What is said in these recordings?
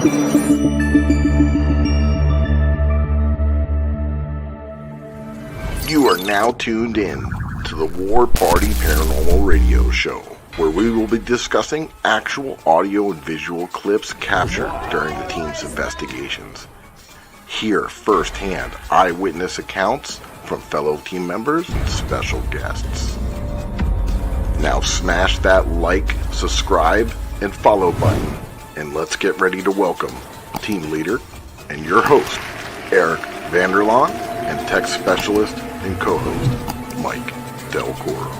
You are now tuned in to the War Party Paranormal Radio Show, where we will be discussing actual audio and visual clips captured during the team's investigations. Hear firsthand eyewitness accounts from fellow team members and special guests. Now smash that like, subscribe, and follow button, and let's get ready to welcome team leader and your host, Eric Vanderlaan, and tech specialist and co-host, Mike Delcoro.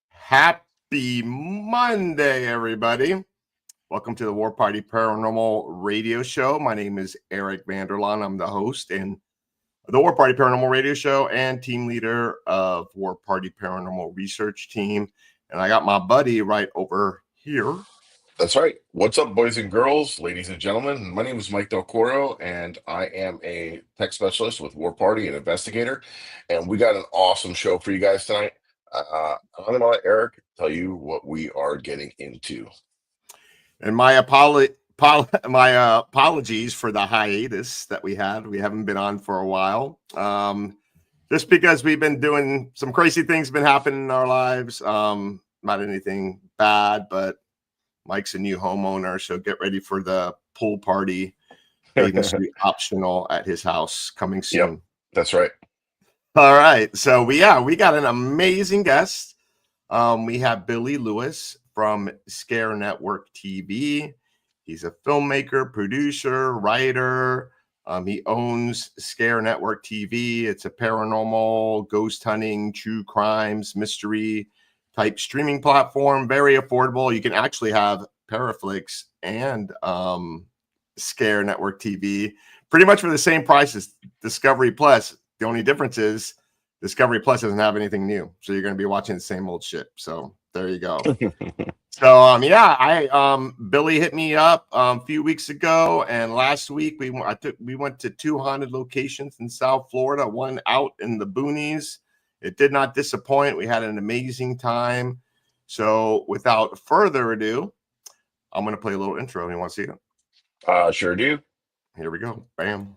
Happy Monday, everybody. Welcome to the War Party Paranormal Radio Show. My name is Eric Vanderlaan. I'm the host and the War Party Paranormal Radio Show and team leader of War Party Paranormal Research Team. And I got my buddy right over here. That's right. What's up, boys and girls, ladies and gentlemen? My name is Mike Delcoro, and I am a tech specialist with War Party and investigator. And we got an awesome show for you guys tonight. I'm going to let Eric tell you what we are getting into. And my apologies for the hiatus that we had. We haven't been on for a while. Just because we've been doing some crazy things been happening in our lives. Not anything bad, but Mike's a new homeowner, so get ready for the pool party. Bathing suit optional at his house coming soon. Yep, that's right. All right. So we got an amazing guest. We have Billy Lewis from Scare Network TV. He's a filmmaker, producer, writer. He owns Scare Network TV. It's a paranormal, ghost hunting, true crimes, mystery type streaming platform. Very affordable. You can actually have Paraflix and Scare Network TV pretty much for the same price as Discovery Plus. The only difference is Discovery Plus doesn't have anything new. So you're going to be watching the same old shit. So there you go. So Billy hit me up a few weeks ago, and last week we went to 2 haunted locations in South Florida, one out in the boonies. It did not disappoint. We had an amazing time. So without further ado, I'm going to play a little intro. You want to see it? Sure do. Here we go. Bam.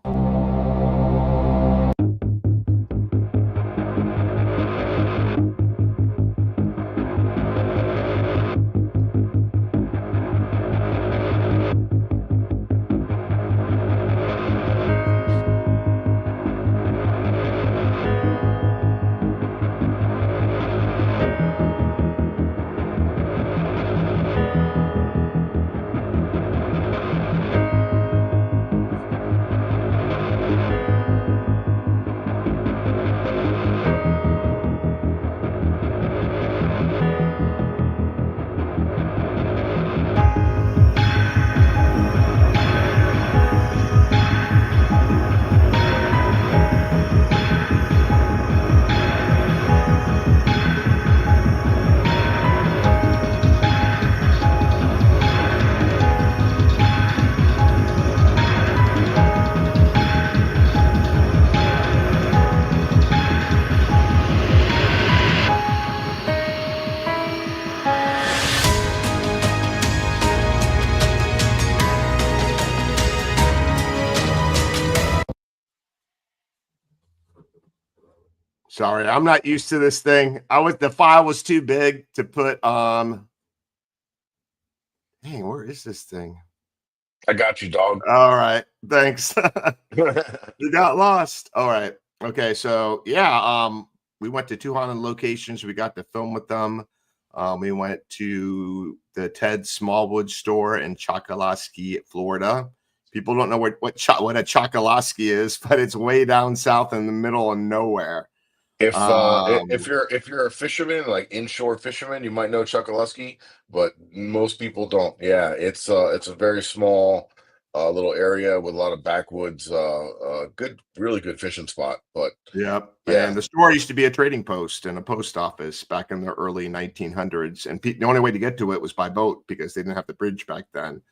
Sorry, I'm not used to this thing. The file was too big to put dang, where is this thing? I got you, dog. All right, thanks. You got lost. All right. Okay, so we went to 2 haunted locations. We got to film with them. We went to the Ted Smallwood store in Chokoloskee, Florida. People don't know what a Chokoloskee is, but it's way down south in the middle of nowhere. If you're a fisherman, like inshore fisherman, you might know Chokoloskee, but most people don't. Yeah, it's a very small little area with a lot of backwoods, really good fishing spot. But yeah, and the store used to be a trading post and a post office back in the early 1900s, and the only way to get to it was by boat because they didn't have the bridge back then.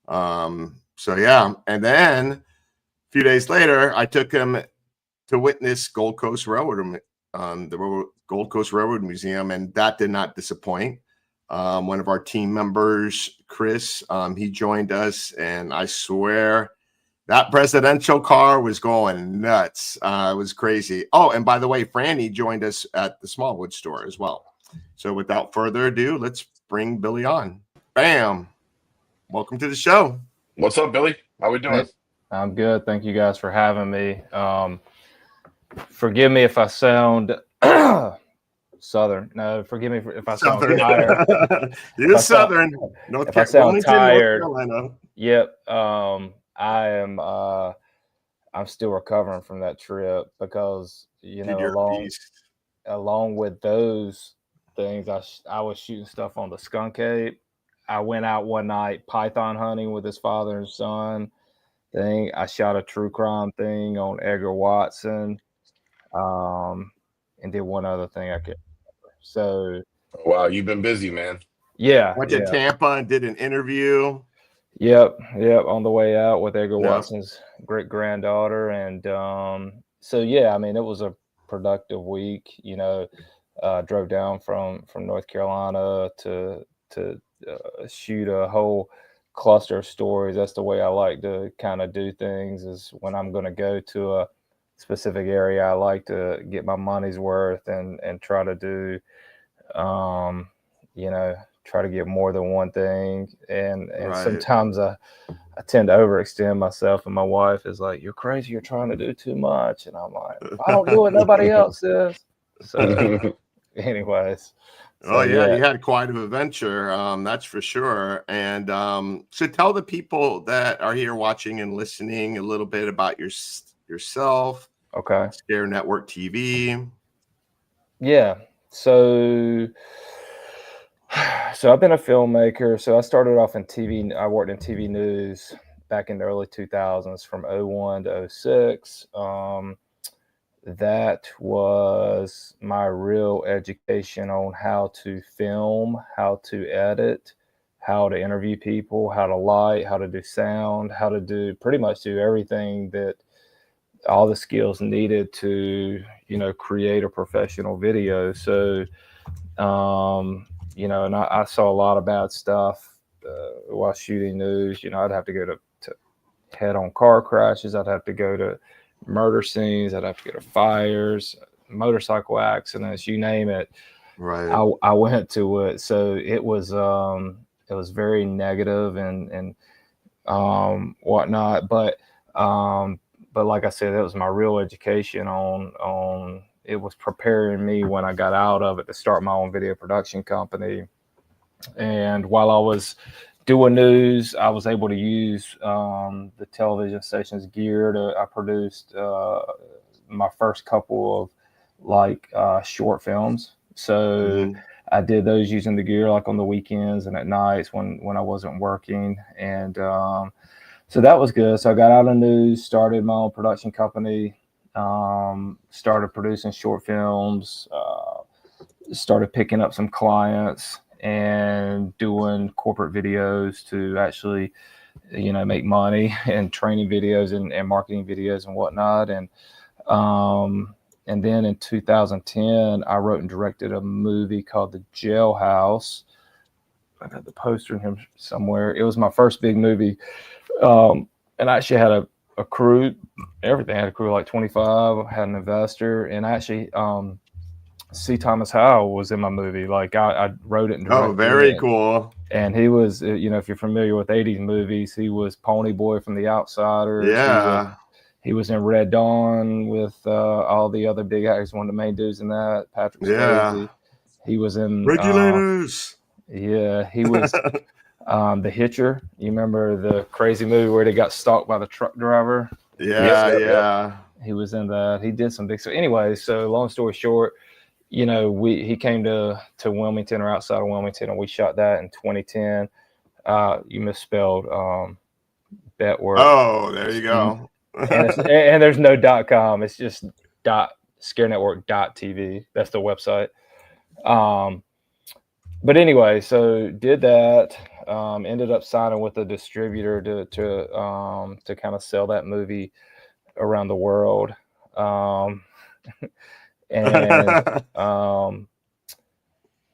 So yeah, and then a few days later, I took him to witness Gold Coast Railroad, Gold Coast Railroad Museum, and that did not disappoint. One of our team members, Chris, he joined us, and I swear that presidential car was going nuts. It was crazy. Oh, and by the way, Franny joined us at the Smallwood store as well. So without further ado, let's bring Billy on. Bam. Welcome to the show. What's up, Billy? How we doing? Hey, I'm good. Thank you guys for having me. Forgive me if I sound Southern. No, forgive me if I sound tired. You're Southern. If I sound tired. North Carolina. Yep. I am. I'm still recovering from that trip because along with those things, I was shooting stuff on the Skunk Ape. I went out one night python hunting with his father and son thing. I shot a true crime thing on Edgar Watson, and did one other thing I could remember. So, wow, you've been busy, man. Yeah, went to Tampa and did an interview. Yep. On the way out with Edgar Watson's great granddaughter, and so yeah, I mean, it was a productive week. Drove down from North Carolina to shoot a whole cluster of stories. That's the way I like to kind of do things, is when I'm going to go to a specific area, I like to get my money's worth and try to do, try to get more than one thing. And right. Sometimes I tend to overextend myself, and my wife is like, "You're crazy. You're trying to do too much." And I'm like, "If I don't do it, nobody else is." So anyways. So, you had quite an adventure, that's for sure. And so tell the people that are here watching and listening a little bit about yourself. Okay. Scare Network TV. Yeah. So I've been a filmmaker. So I started off in TV. I worked in TV news back in the early 2000s from 01 to 06. That was my real education on how to film, how to edit, how to interview people, how to light, how to do sound, how to pretty much do everything, that all the skills needed to, create a professional video. So, and I saw a lot of bad stuff while shooting news. I'd have to go to head-on car crashes. I'd have to go to murder scenes. I'd have to go to fires, motorcycle accidents, you name it. Right. I went to it. So it was very negative and whatnot. But like I said, it was my real education on it was preparing me when I got out of it to start my own video production company. And while I was doing news, I was able to use the television station's gear. I produced my first couple of short films. So I did those using the gear, like on the weekends and at nights when I wasn't working. And so that was good. So I got out of news, started my own production company, started producing short films, started picking up some clients and doing corporate videos to actually, make money, and training videos and marketing videos and whatnot. And then in 2010, I wrote and directed a movie called The Jailhouse. I got the poster in here somewhere. It was my first big movie. And I actually had a crew, everything. I had a crew of like 25. I had an investor, and actually, C. Thomas Howell was in my movie. Like I wrote it and directed it. Oh, very cool. And he was, if you're familiar with 80s movies, he was Pony Boy from The Outsiders. Yeah. He was in Red Dawn with all the other big actors, one of the main dudes in that, Patrick Swayze. He was in Regulators. He was The Hitcher. You remember the crazy movie where they got stalked by the truck driver? Yeah. He was in that. He did some big stuff. Anyway, so long story short, he came to Wilmington, or outside of Wilmington, and we shot that in 2010. You misspelled Betworth. Oh, there you go. and there's no .com. It's just scarenetwork.tv. That's the website. But anyway, so did that. Ended up signing with a distributor to kind of sell that movie around the world. And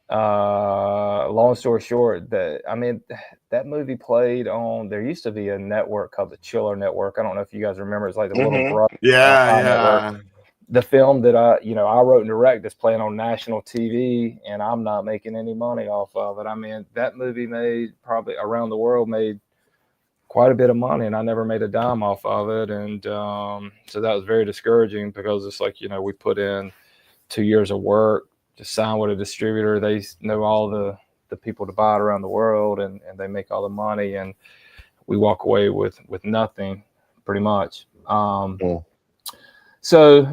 long story short, that movie played on. There used to be a network called the Chiller Network. I don't know if you guys remember. It's like the little brother Yeah, network. The film that I wrote and directed is playing on national TV, and I'm not making any money off of it. I mean, that movie made probably around the world made quite a bit of money, and I never made a dime off of it. And so that was very discouraging, because it's like, we put in 2 years of work to sign with a distributor. They know all the people to buy it around the world, and they make all the money, and we walk away with nothing pretty much. So,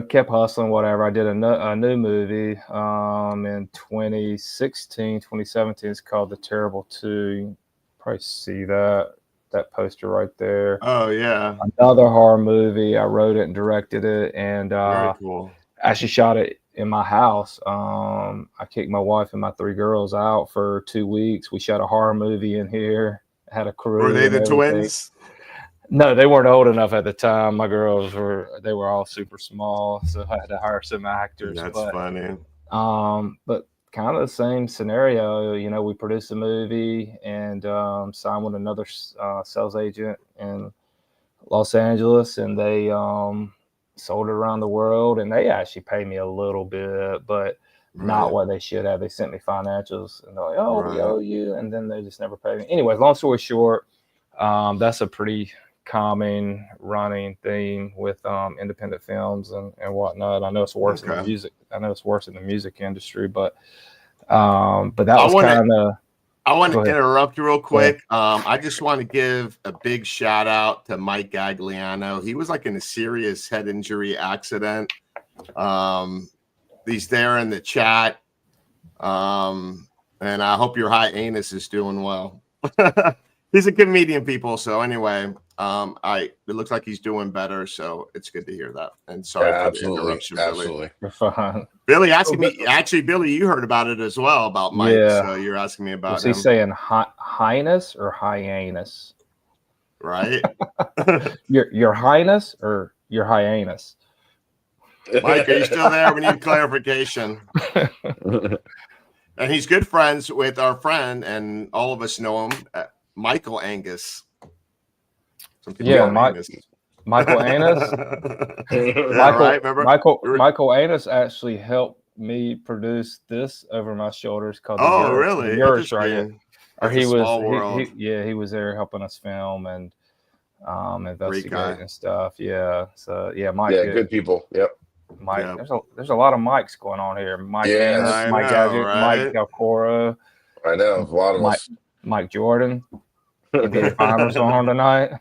kept hustling, whatever. I did a new movie in 2017. It's called The Terrible 2. You probably see that poster right there. Oh, yeah. Another horror movie. I wrote it and directed it, and very cool. Actually shot it in my house. I kicked my wife and my 3 girls out for 2 weeks. We shot a horror movie in here. Had a crew. Were they the twins? No, they weren't old enough at the time. My girls they were all super small, so I had to hire some actors. That's funny. But kind of the same scenario. We produced a movie and signed with another sales agent in Los Angeles, and they sold it around the world, and they actually paid me a little bit, but not what they should have. They sent me financials, and they're like, "Oh, we owe you," and then they just never paid me. Anyways, long story short, that's a pretty common running theme with independent films and whatnot. I know it's worse in the music. I know it's worse in the music industry, but that was kind of. I want to interrupt you real quick. I just want to give a big shout out to Mike Gagliano. He was like in a serious head injury accident. He's there in the chat. And I hope your high anus is doing well. He's a comedian, people. So anyway, it looks like he's doing better. So it's good to hear that. And sorry for the interruption, Billy. Billy asking me. Actually, Billy, you heard about it as well about Mike. Yeah. So you're asking me about. Was he saying highness or hyanus? Right. your highness or your hyanus? Mike, are you still there? We need clarification. And he's good friends with our friend, and all of us know him, Michael Angus. Yeah, Michael Anus. Michael Anus actually helped me produce this over my shoulders called really? Yours, right? Or he was there helping us film and investigate and stuff. Yeah. So yeah, Mike. Yeah, good people. Yep. Mike, there's a lot of Mikes going on here. Mike Anus, Mike Gadget, Mike Delcoro. I know, a lot of us. Mike Jordan. NBA Finals on tonight.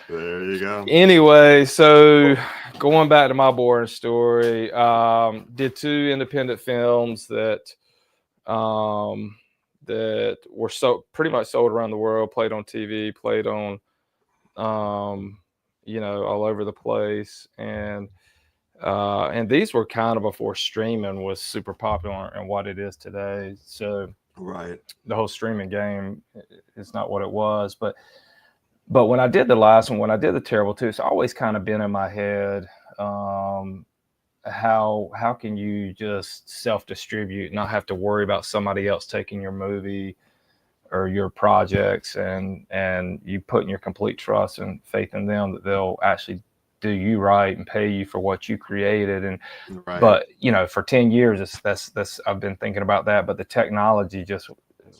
There you go. Anyway, so going back to my boring story, did 2 independent films that were pretty much sold around the world, played on TV, played on all over the place, and these were kind of before streaming was super popular and what it is today. So the whole streaming game is not what it was, but when I did the last one, when I did The Terrible 2, it's always kind of been in my head, how can you just self-distribute, not have to worry about somebody else taking your movie or your projects, and you putting your complete trust and faith in them that they'll actually do you right and pay you for what you created. And but for 10 years that's I've been thinking about that, but the technology just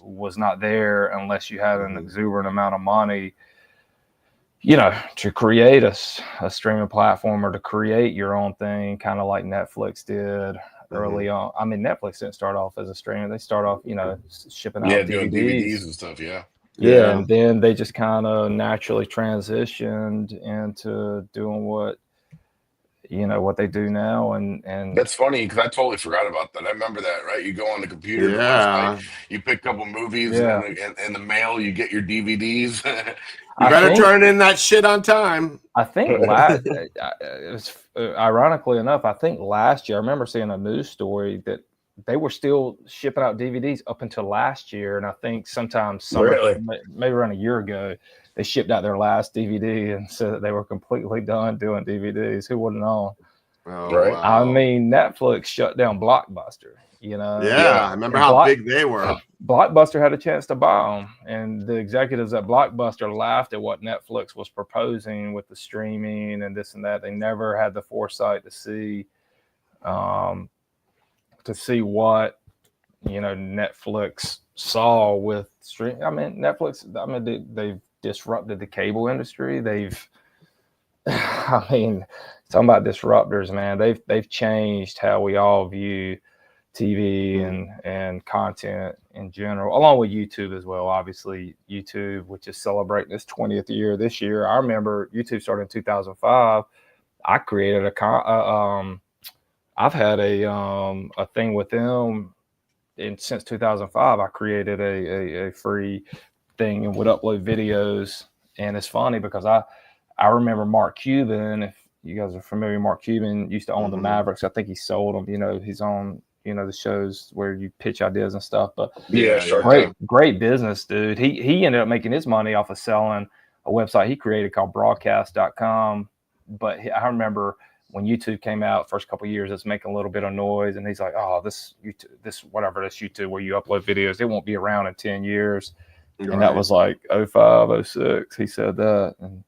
was not there unless you had an exuberant amount of money to create a streaming platform or to create your own thing, kind of like Netflix did early on. I mean, Netflix didn't start off as a streamer. They start off shipping out doing DVDs and stuff. Yeah, and then they just kind of naturally transitioned into doing what they do now. And that's funny because I totally forgot about that. I remember that, right? You go on the computer, the website, you pick a couple movies, and in the mail you get your DVDs. You better turn in that shit on time. I think ironically enough, I think last year I remember seeing a news story that they were still shipping out DVDs up until last year, and I think sometime maybe around a year ago, they shipped out their last DVD and said that they were completely done doing DVDs. Who would have known? Oh, Right. wow. I mean, Netflix shut down Blockbuster. Yeah, I remember how big they were. Blockbuster had a chance to buy them, and the executives at Blockbuster laughed at what Netflix was proposing with the streaming and this and that. They never had the foresight to see what Netflix saw with stream. I mean, Netflix. I mean, they've disrupted the cable industry. I mean, talking about disruptors, man. They've changed how we all view TV and content in general, along with YouTube as well. Obviously, YouTube, which is celebrating its 20th year this year. I remember YouTube started in 2005. I created I've had a thing with them, and since 2005, I created a free thing and would upload videos. And it's funny because I remember Mark Cuban. If you guys are familiar, Mark Cuban used to own the Mavericks. I think he sold them. He's on the shows where you pitch ideas and stuff. But great business, dude. He ended up making his money off of selling a website he created called broadcast.com. But I remember when YouTube came out, first couple of years, it's making a little bit of noise, and he's like, "Oh, this YouTube where you upload videos, it won't be around in 10 years." Right. And that was like 05, 06. He said that, and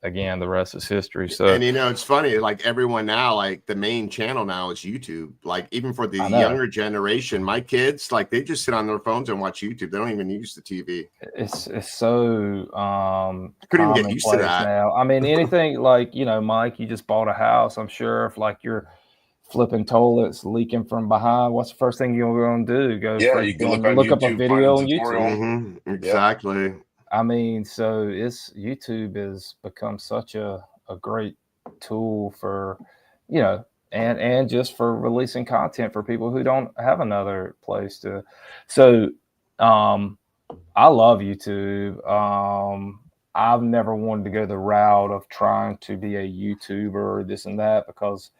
again, the rest is history. So, and it's funny, like everyone now, like the main channel now is YouTube. Like even for the younger generation, my kids, like they just sit on their phones and watch YouTube. They don't even use the TV. It's so I couldn't even get used to that now. I mean, anything like Mike, you just bought a house. I'm sure if like you're flipping toilets leaking from behind, what's the first thing you're going to do? You can look up a video on YouTube. Exactly. I mean, so YouTube has become such a great tool for, and just for releasing content for people who don't have another place to. So, I love YouTube. I've never wanted to go the route of trying to be a YouTuber or this and that because,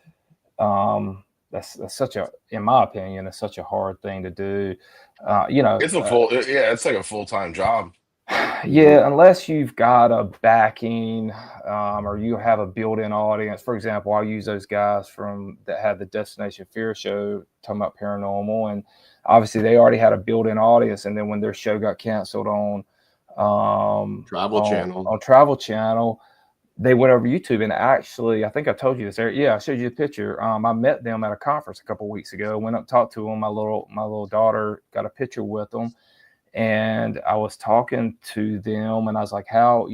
that's such in my opinion, it's such a hard thing to do. It's like a full-time job. Yeah, unless you've got a backing or you have a built-in audience. For example, I'll use those guys that had the Destination Fear show talking about paranormal, and obviously they already had a built-in audience. And then when their show got canceled on Travel Channel, they went over YouTube. And actually, I think I told you this. Yeah, I showed you a picture. I met them at a conference a couple of weeks ago. Went up and talked to them. My little daughter got a picture with them. And I was talking to them and I was like, how,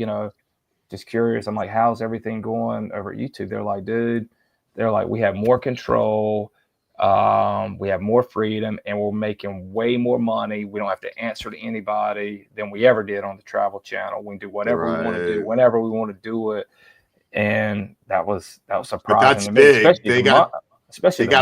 just curious. I'm like, how's everything going over at YouTube? They're like, dude, we have more control. We have more freedom and we're making way more money. We don't have to answer to anybody than we ever did on the Travel Channel. We can do whatever we want to do, whenever we want to do it. And that was surprising to me. Big. They got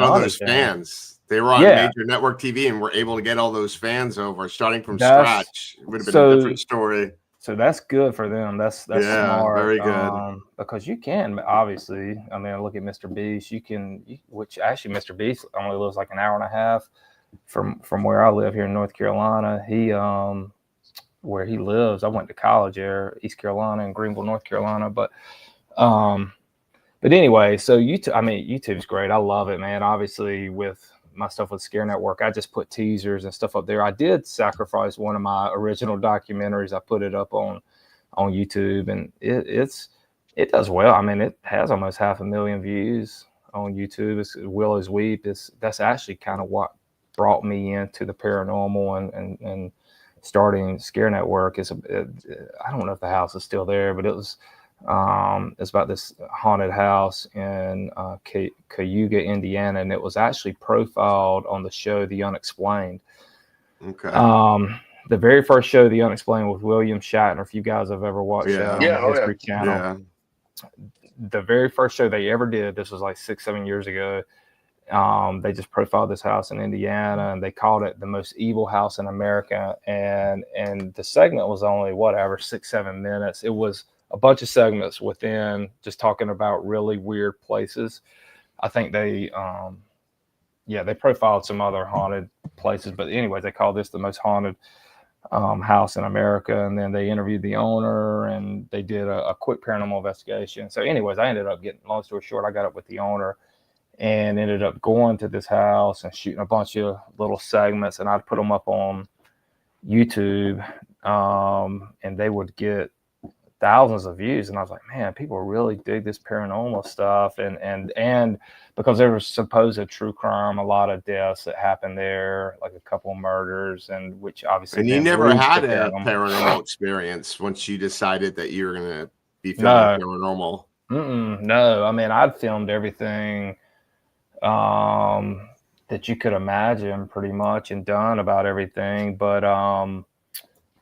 all those fans. They were on major network TV and were able to get all those fans over, starting from scratch. It would have been a different story. So that's good for them. That's smart. Very good. Because you can, obviously, I mean, look at Mr. Beast. Which actually Mr. Beast only lives like an hour and a half from where I live here in North Carolina. He where he lives, I went to college there, East Carolina and Greenville, North Carolina. But anyway, so YouTube's great. I love it, man. Obviously with my stuff with Scare Network, I just put teasers and stuff up there. I did sacrifice one of my original documentaries. I put it up on YouTube, and it does well. I mean, it has almost 500,000 views on YouTube. It's Willow's Weep. That's actually kind of what brought me into the paranormal and starting Scare Network. I don't know if the house is still there, but it was. It's about this haunted house in Cayuga, Indiana, and it was actually profiled on the show The Unexplained. Okay. The very first show, The Unexplained, with William Shatner. If you guys have ever watched that on the History Channel, the very first show they ever did. This was like 6-7 years ago. They just profiled this house in Indiana, and they called it the most evil house in America. And the segment was only 6-7 minutes. It was a bunch of segments within just talking about really weird places. I think they profiled some other haunted places, but anyway, they call this the most haunted house in America, and then they interviewed the owner, and they did a quick paranormal investigation. So anyways, I ended up getting, long story short, I got up with the owner and ended up going to this house and shooting a bunch of little segments, and I'd put them up on YouTube, and they would get thousands of views. And I was like, man, people really dig this paranormal stuff. And because there was supposed true crime, a lot of deaths that happened there, like a couple of murders, and which obviously. And you never had a paranormal experience once you decided that you were going to be filming paranormal? No, I mean, I'd filmed everything that you could imagine pretty much, and done about everything. But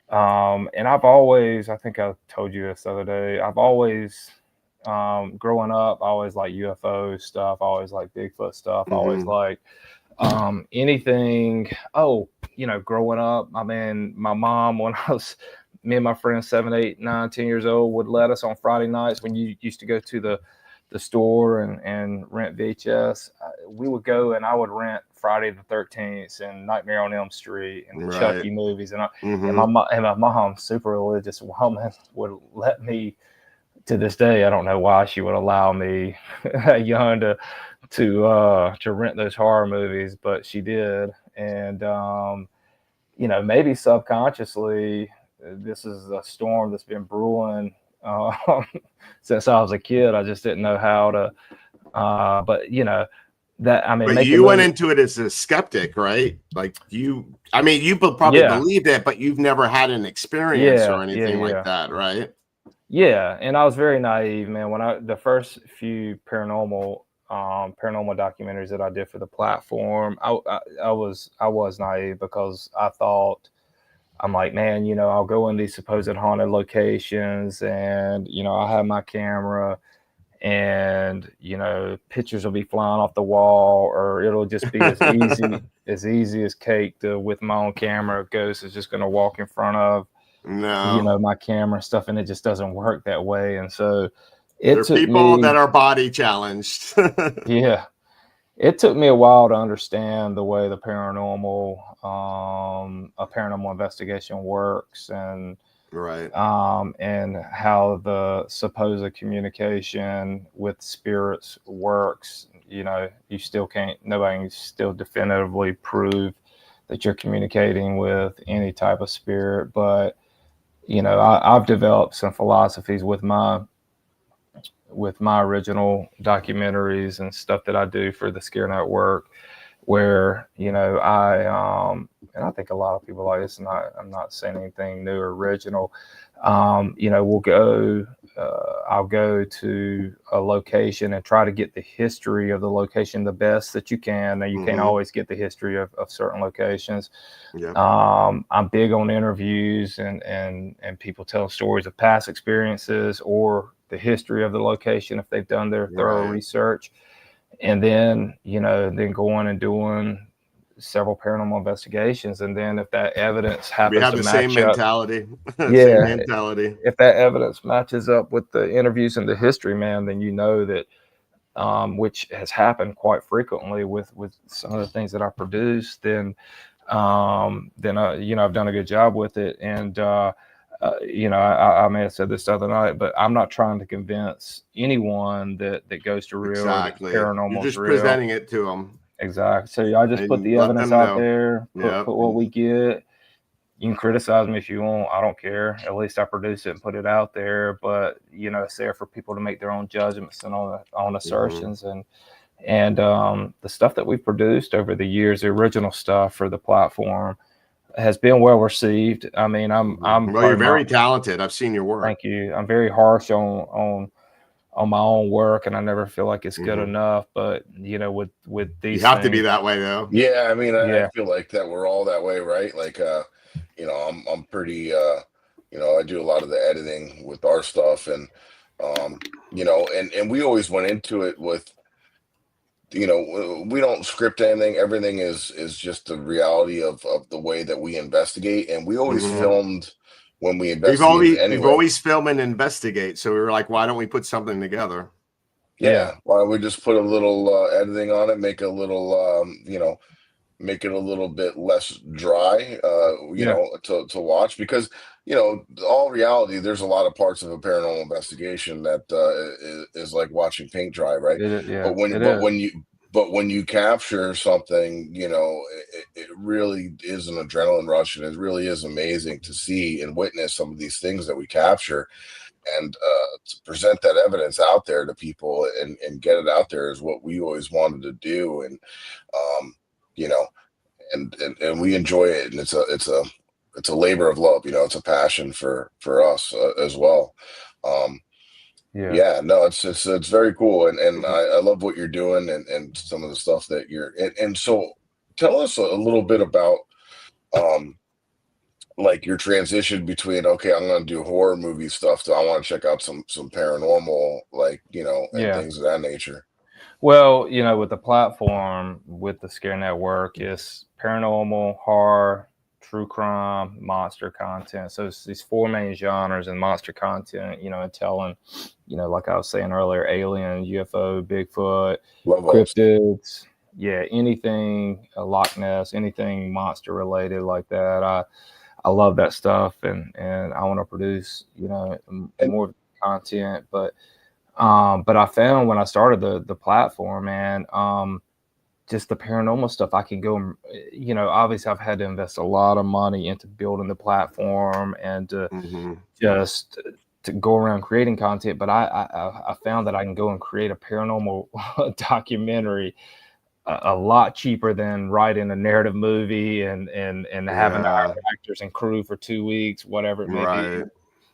and I've always, I think I told you this the other day, I've always, growing up, I always like UFO stuff, I always like Bigfoot stuff, I always like anything. Oh, growing up, I mean, my mom, when me and my friends, 7, 8, 9, 10 years old, would let us on Friday nights, when you used to go to the store and rent VHS. We would go, and I would rent Friday the 13th and Nightmare on Elm Street and the Chucky movies. And my mom, super religious woman, would let me, to this day, I don't know why she would allow me young to rent those horror movies, but she did. And maybe subconsciously, this is a storm that's been brewing since I was a kid. I just didn't know how to, but that, I mean, but you went into it as a skeptic, right? Like you probably believed it, but you've never had an experience or anything like that, right? Yeah. And I was very naive, man. When the first few paranormal documentaries that I did for the platform, I was naive, because I thought, I'm like, man, I'll go in these supposed haunted locations, and, I'll have my camera, and, pictures will be flying off the wall, or it'll just be as easy as cake with my own camera. Ghost is just going to walk in front of, my camera and stuff. And it just doesn't work that way. And so there are people that are body challenged. Yeah. It took me a while to understand the way the paranormal, a paranormal investigation works, and and how the supposed communication with spirits works. You still nobody can still definitively prove that you're communicating with any type of spirit, but I've developed some philosophies with my original documentaries and stuff that I do for the Scare Network, where, and I think a lot of people like this, and I'm not saying anything new or original. I'll go to a location and try to get the history of the location the best that you can. Now, you can't always get the history of certain locations. I'm big on interviews and people tell stories of past experiences or the history of the location if they've done their thorough research. And then, then going and doing several paranormal investigations. And then if that evidence happens to match up. We have the same mentality. Same mentality. If that evidence matches up with the interviews and the history, man, then that, which has happened quite frequently with some of the things that I produce, then I've done a good job with it. And, I may have said this the other night, but I'm not trying to convince anyone that ghosts are real, paranormal. You're just presenting it to them. Exactly. So I just put the evidence out there, put what we get. You can criticize me if you want. I don't care. At least I produce it and put it out there. But it's there for people to make their own judgments and on assertions. And the stuff that we've produced over the years, the original stuff for the platform, has been well received. I mean, you're very talented. I've seen your work. Thank you. I'm very harsh on my own work, and I never feel like it's good enough. But with these, you have to be that way, though. Yeah, I mean, I feel like that we're all that way, right? Like, I'm pretty, I do a lot of the editing with our stuff, and and we always went into it with, we don't script anything. Everything is just the reality of the way that we investigate. And we always filmed when we investigate. We've always film and investigate. So we were like, why don't we put something together? Yeah. Why don't we just put a little editing on it, make a little, make it a little bit less dry, Yeah. to watch, because all reality, there's a lot of parts of a paranormal investigation that is like watching paint dry, right? Yeah, But when it but is. when you but when you capture something, it really is an adrenaline rush, and it really is amazing to see and witness some of these things that we capture, and to present that evidence out there to people, and get it out there is what we always wanted to do. And um, you know, and we enjoy it, and it's a labor of love. It's a passion for us, as well. Um, Yeah. yeah, no, it's very cool, and Mhm. I love what you're doing, and some of the stuff that and so tell us a little bit about um like your transition between, okay, I'm going to do horror movie stuff, to I want to check out some paranormal, like, and Yeah. things of that nature. Well, with the platform, with the Scare Network, it's paranormal, horror, true crime, monster content. So it's these four main genres, and monster content, and telling, like I was saying earlier, alien, UFO, Bigfoot, Love those. cryptids, yeah, anything, Loch Ness, anything monster related like that. I love that stuff, and I want to produce, And more content, but I found when I started the platform, man, just the paranormal stuff, I can go, obviously I've had to invest a lot of money into building the platform and Mhm. just to go around creating content. But I found that I can go and create a paranormal documentary a lot cheaper than writing a narrative movie and having to Yeah. hire actors and crew for 2 weeks, whatever it may be. Right.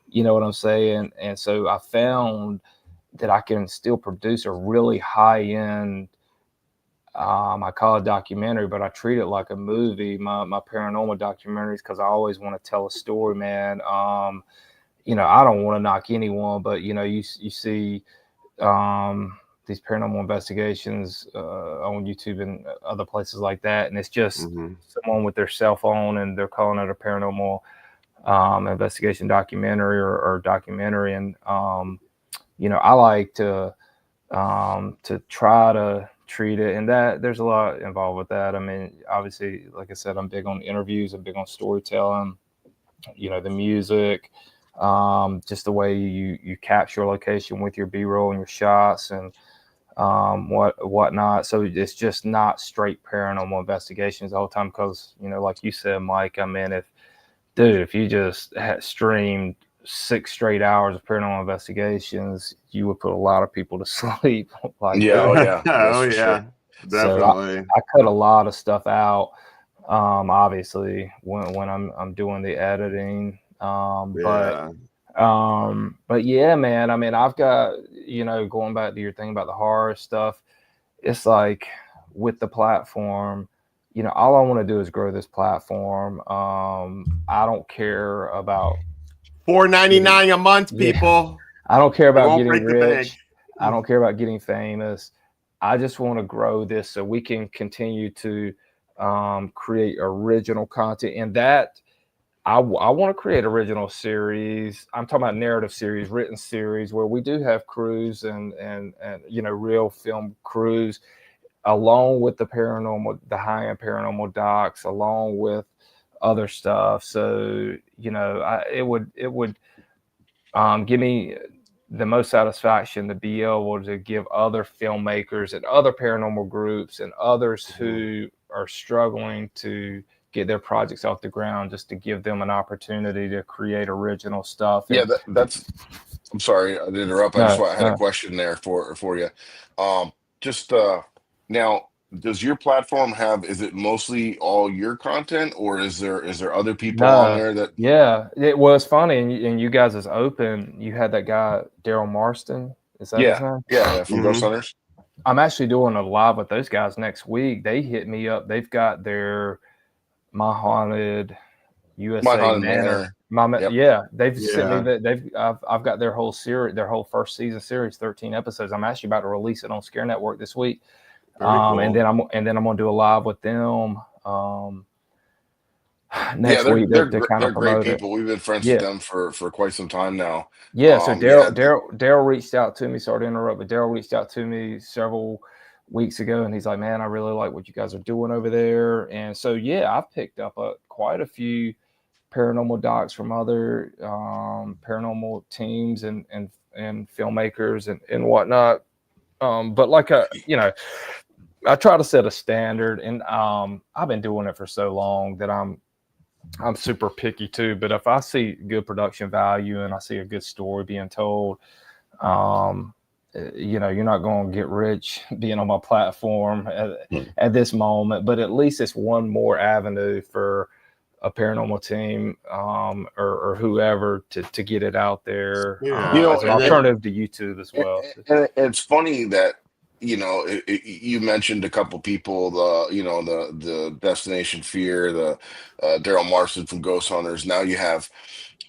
You know what I'm saying? And so I found that I can still produce a really high end. I call it documentary, but I treat it like a movie. My paranormal documentaries, because I always want to tell a story, man. I don't want to knock anyone, but you see these paranormal investigations on YouTube and other places like that, and it's just Mhm. someone with their cell phone and they're calling it a paranormal investigation documentary or documentary, and I like to try to treat it, and that there's a lot involved with that. I mean, obviously, like I said, I'm big on interviews, I'm big on storytelling, the music, just the way you capture a location with your b-roll and your shots and whatnot. So it's just not straight paranormal investigations the whole time, because like you said, Mike, I mean, if you just had streamed 6 straight hours of paranormal investigations, you would put a lot of people to sleep. Like, yeah, oh yeah, that's Oh for yeah. sure. so Definitely. I cut a lot of stuff out. Obviously, when I'm doing the editing, Yeah. but yeah, man. I mean, I've got, going back to your thing about the horror stuff. It's like with the platform, all I want to do is grow this platform. I don't care about getting, 4.99 a month, yeah, people. I don't care It about won't getting break the bank. rich. I don't care about getting famous. I just want to grow this so we can continue to create original content. And that I want to create original series. I'm talking about narrative series, written series, where we do have crews and real film crews, along with the paranormal, the high end paranormal docs, along with other stuff. So it would give me the most satisfaction to be able to give other filmmakers and other paranormal groups and others Mhm. who are struggling to get their projects off the ground, just to give them an opportunity to create original stuff. Yeah, And that's. I'm sorry to interrupt. I just no, had a no, question there for you. Just now, does your platform have? Is it mostly all your content, or is there other people on no, there that? yeah, it was funny. And you guys is open. You had that guy, Daryl Marston. Is that his Yeah, name? yeah, from Ghost Mhm. Hunters. I'm actually doing a live with those guys next week. They hit me up. They've got their My Haunted My USA Haunted Manor. Manor. Yep. Yeah, they've sent me Yeah. that. I've got their whole series, their whole first season series, 13 episodes. I'm actually about to release it on Scare Network this week. Very And cool. then I'm gonna do a live with them Yeah, next they're week they're to gr- kind of they're great promote it. people. We've been friends with Yeah, them for quite some time now. yeah. So Yeah, Daryl reached out to me. Sorry to interrupt, but Daryl reached out to me several weeks ago, and he's like, man, I really like what you guys are doing over there. And so, yeah, I've picked up quite a few paranormal docs from other paranormal teams and filmmakers and whatnot. But like I try to set a standard, and I've been doing it for so long that I'm super picky too. But if I see good production value and I see a good story being told, you're not going to get rich being on my platform at this moment, but at least it's one more avenue for a paranormal team or whoever to get it out there as an alternative to YouTube as well. And it's funny that, you mentioned a couple people, the Destination Fear, the Daryl Marston from Ghost Hunters. Now you have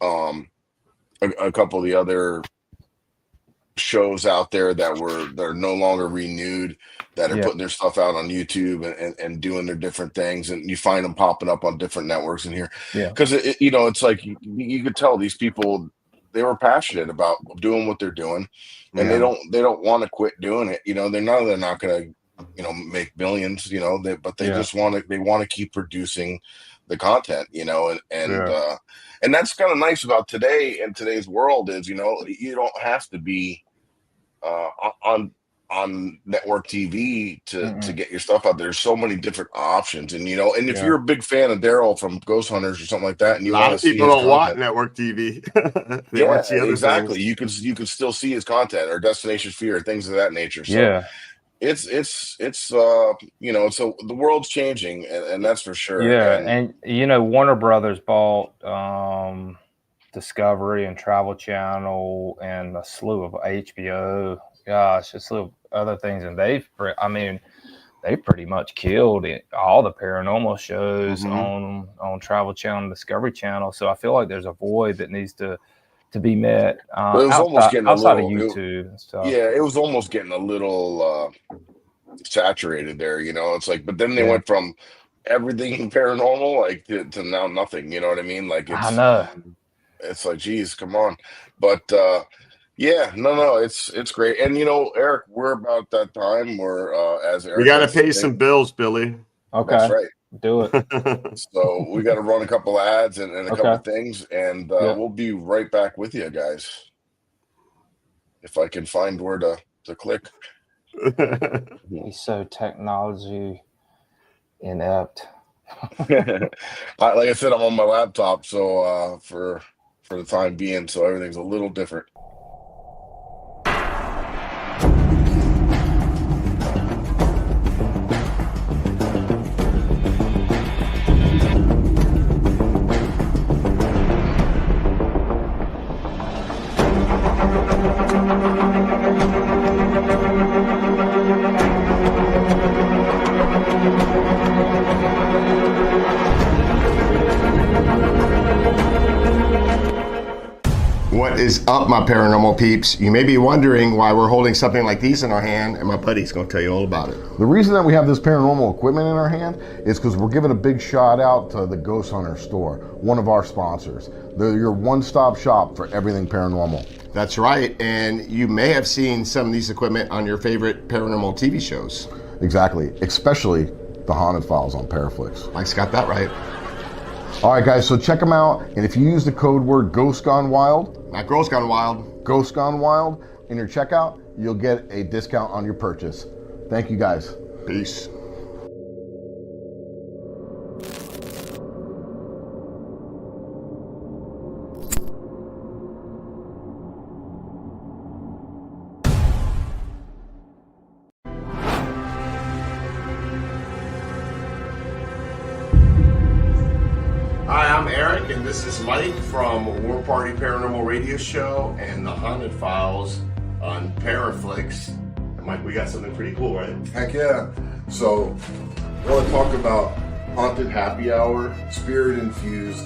a couple of the other shows out there that are no longer renewed, that are putting their stuff out on YouTube and doing their different things, and you find them popping up on different networks in here. Because it's like you could tell these people, they were passionate about doing what they're doing, and they don't want to quit doing it. They're not going to make billions, but they just want to keep producing the content, and that's kind of nice about today and today's world is, you don't have to be on network TV to get your stuff out there. There's so many different options, and if you're a big fan of Daryl from Ghost Hunters or something like that, and you want to see people don't want network TV. They want to see other exactly. things. You can still see his content or Destination Fear, things of that nature. So it's so the world's changing, and that's for sure. And Warner Brothers bought Discovery and Travel Channel and a slew of HBO, a slew of other things, and they pretty much killed it, all the paranormal shows on Travel Channel and Discovery Channel. So I feel like there's a void that needs to be met outside of YouTube and stuff. It was almost getting a little saturated there, it's like, but then they went from everything paranormal like to now nothing, you know what I mean? Like I know. It's like, geez, come on. But it's great. And Eric, we're about that time where as Eric, we got to pay some bills, Billy. Okay, that's right. Do it. So we got to run a couple ads and a couple things, and we'll be right back with you guys. If I can find where to click. He's so technology inept. Like I said, I'm on my laptop, so for the time being, so everything's a little different. What is up, my paranormal peeps? You may be wondering why we're holding something like these in our hand, and my buddy's going to tell you all about it. The reason that we have this paranormal equipment in our hand is because we're giving a big shout out to the Ghost Hunter store, one of our sponsors. They're your one-stop shop for everything paranormal. That's right, and you may have seen some of these equipment on your favorite paranormal TV shows. Exactly, especially the Haunted Files on Paraflix. Mike's got that right. All right, guys, so check them out, and if you use the code word Ghost Gone Wild, not Girls Gone Wild, Ghost Gone Wild, in your checkout, you'll get a discount on your purchase. Thank you, guys. Peace. Hi, I'm Eric, and this is Mike from War Party Paranormal Radio Show and the Haunted Files on Paraflix. And Mike, we got something pretty cool, right? Heck yeah. So, I want to talk about Haunted Happy Hour, spirit-infused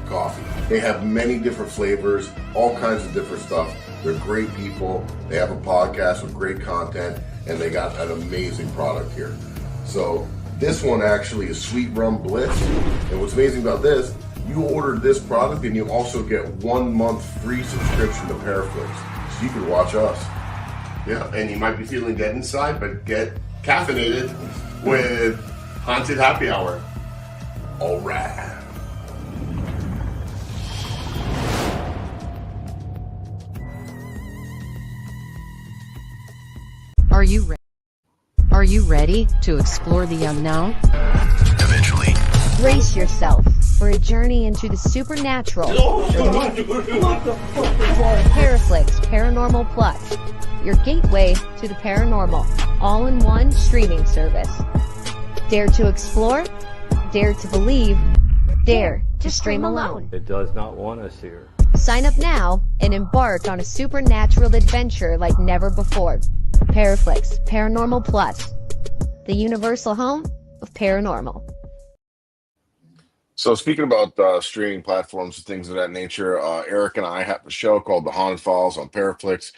coffee. They have many different flavors, all kinds of different stuff. They're great people. They have a podcast with great content, and they got an amazing product here. So, this one actually is Sweet Rum Bliss. And what's amazing about this, you order this product and you also get 1 month free subscription to Paraflix. So you can watch us. Yeah, and you might be feeling dead inside, but get caffeinated with Haunted Happy Hour. All right. Are you ready to explore the unknown? Eventually. Brace yourself for a journey into the supernatural. Paraflix Paranormal Plus, your gateway to the paranormal, all-in-one streaming service. Dare to explore, dare to believe, dare to stream alone. It does not want us here. Sign up now and embark on a supernatural adventure like never before. Paraflix Paranormal Plus, the universal home of paranormal. So speaking about streaming platforms and things of that nature, Eric and I have a show called The Haunted Files on Paraflix.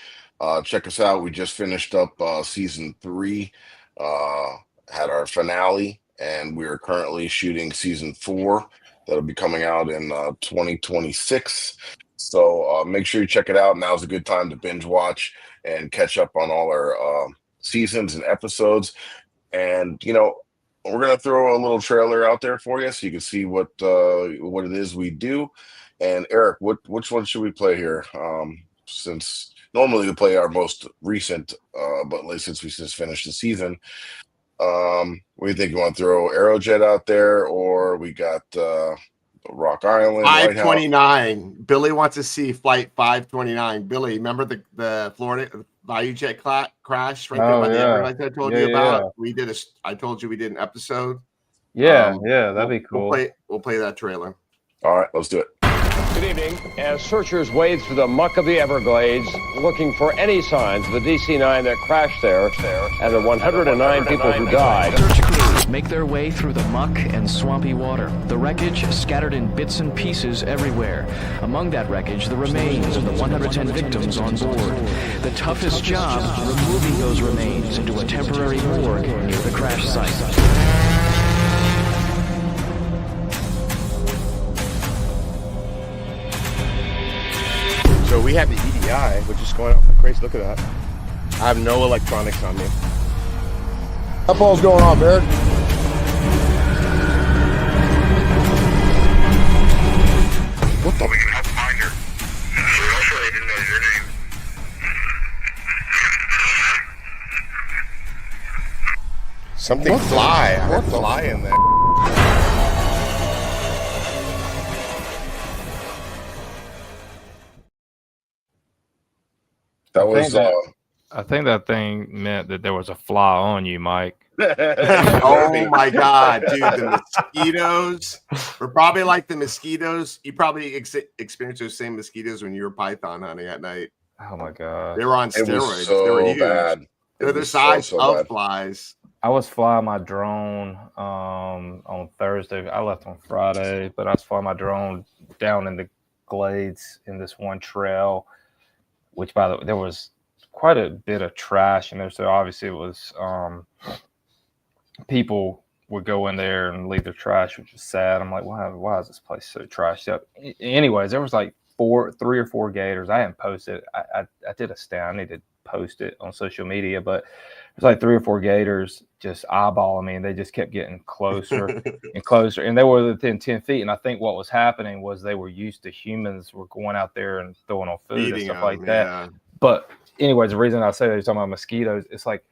Check us out. We just finished up season 3, had our finale, and we are currently shooting season 4. That'll be coming out in 2026. So make sure you check it out. Now's a good time to binge watch and catch up on all our seasons and episodes. And we're gonna throw a little trailer out there for you so you can see what it is we do. And Eric, which one should we play here? Since normally we play our most recent, but since we just finished the season, what do you think? You want to throw Aerojet out there, or we got Rock Island? 529. Billy wants to see Flight 529. Billy, remember the Florida Bayou jet crash right there by the airport I told you about? Yeah. I told you we did an episode. Yeah, that'd be cool. We'll play that trailer. All right, let's do it. Good evening. As searchers wade through the muck of the Everglades, looking for any signs of the DC-9 that crashed there, and the 109 people who died. Search crews make their way through the muck and swampy water. The wreckage scattered in bits and pieces everywhere. Among that wreckage, the remains of the 110 victims on board. The toughest job, removing those remains into a temporary morgue near the crash site. So we have the EDI, which is going off like crazy. Look at that. I have no electronics on me. That ball's going off, Eric. What the? We can help find her. We also need to know your name. Something fly. I heard fly in there. That was. I think that thing meant that there was a fly on you, Mike. Oh my God, dude! The mosquitoes were probably like the mosquitoes. You probably experienced those same mosquitoes when you were python hunting at night. Oh my God! They were on steroids. Was so they were huge. bad. They're the size of flies. I was flying my drone on Thursday. I left on Friday, but I was flying my drone down in the glades in this one trail, which by the way, there was quite a bit of trash in there. So obviously it was people would go in there and leave their trash, which is sad. I'm like, why is this place so trashed up? Anyways, there was like 3 or 4 gators. I hadn't posted. I did a stand. I need to post it on social media, but it was like 3 or 4 gators just eyeballing me, and they just kept getting closer and closer, and they were within 10 feet. And I think what was happening was they were used to humans were going out there and throwing on food and stuff like that. But anyways, the reason I say they're talking about mosquitoes, it's like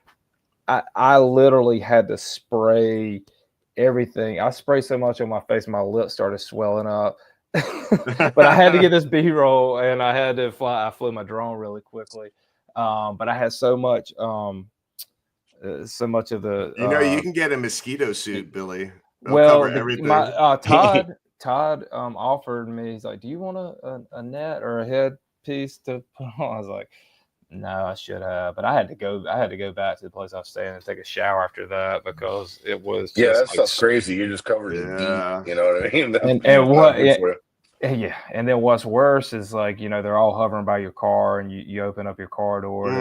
I literally had to spray everything. I sprayed so much on my face, my lips started swelling up. But I had to get this B-roll, and I had to fly. I flew my drone really quickly. But I had so much of the. You can get a mosquito suit, Billy. They'll cover everything. Todd offered me. He's like, "Do you want a net or a headpiece to put on?" I was like, "No, I should have." But I had to go back to the place I was staying and take a shower after that because it was. That stuff's crazy. You're just covered in DEET. You know what I mean? And what? Yeah, and then what's worse is like they're all hovering by your car, and you open up your car door to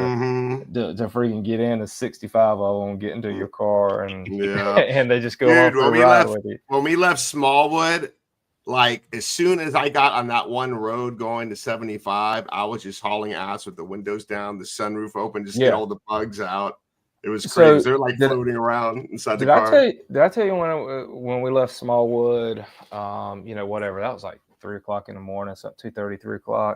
freaking get in. The 65 of them get into your car, and and they just go off the ride with you. When we left Smallwood, like as soon as I got on that one road going to 75, I was just hauling ass with the windows down, the sunroof open, just get all the bugs out. It was crazy. So They're like floating around inside the did I car. tell you when we left Smallwood, whatever, that was like 3:00 in the morning, so 2:30, 3:00.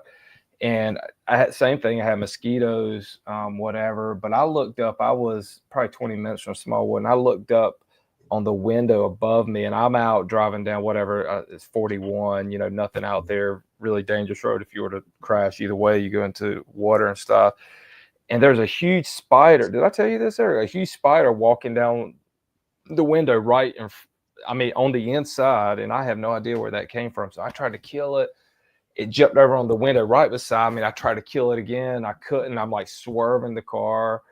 And I had same thing. I had mosquitoes, whatever. But I looked up. I was probably 20 minutes from Smallwood, and I looked up on the window above me, and I'm out driving down whatever. It's 41. Nothing out there. Really dangerous road. If you were to crash, either way, you go into water and stuff. And there's a huge spider. Did I tell you this, Eric? A huge spider walking down the window on the inside, and I have no idea where that came from. So I tried to kill it. It jumped over on the window right beside me. I tried to kill it again. I couldn't. I'm like swerving the car.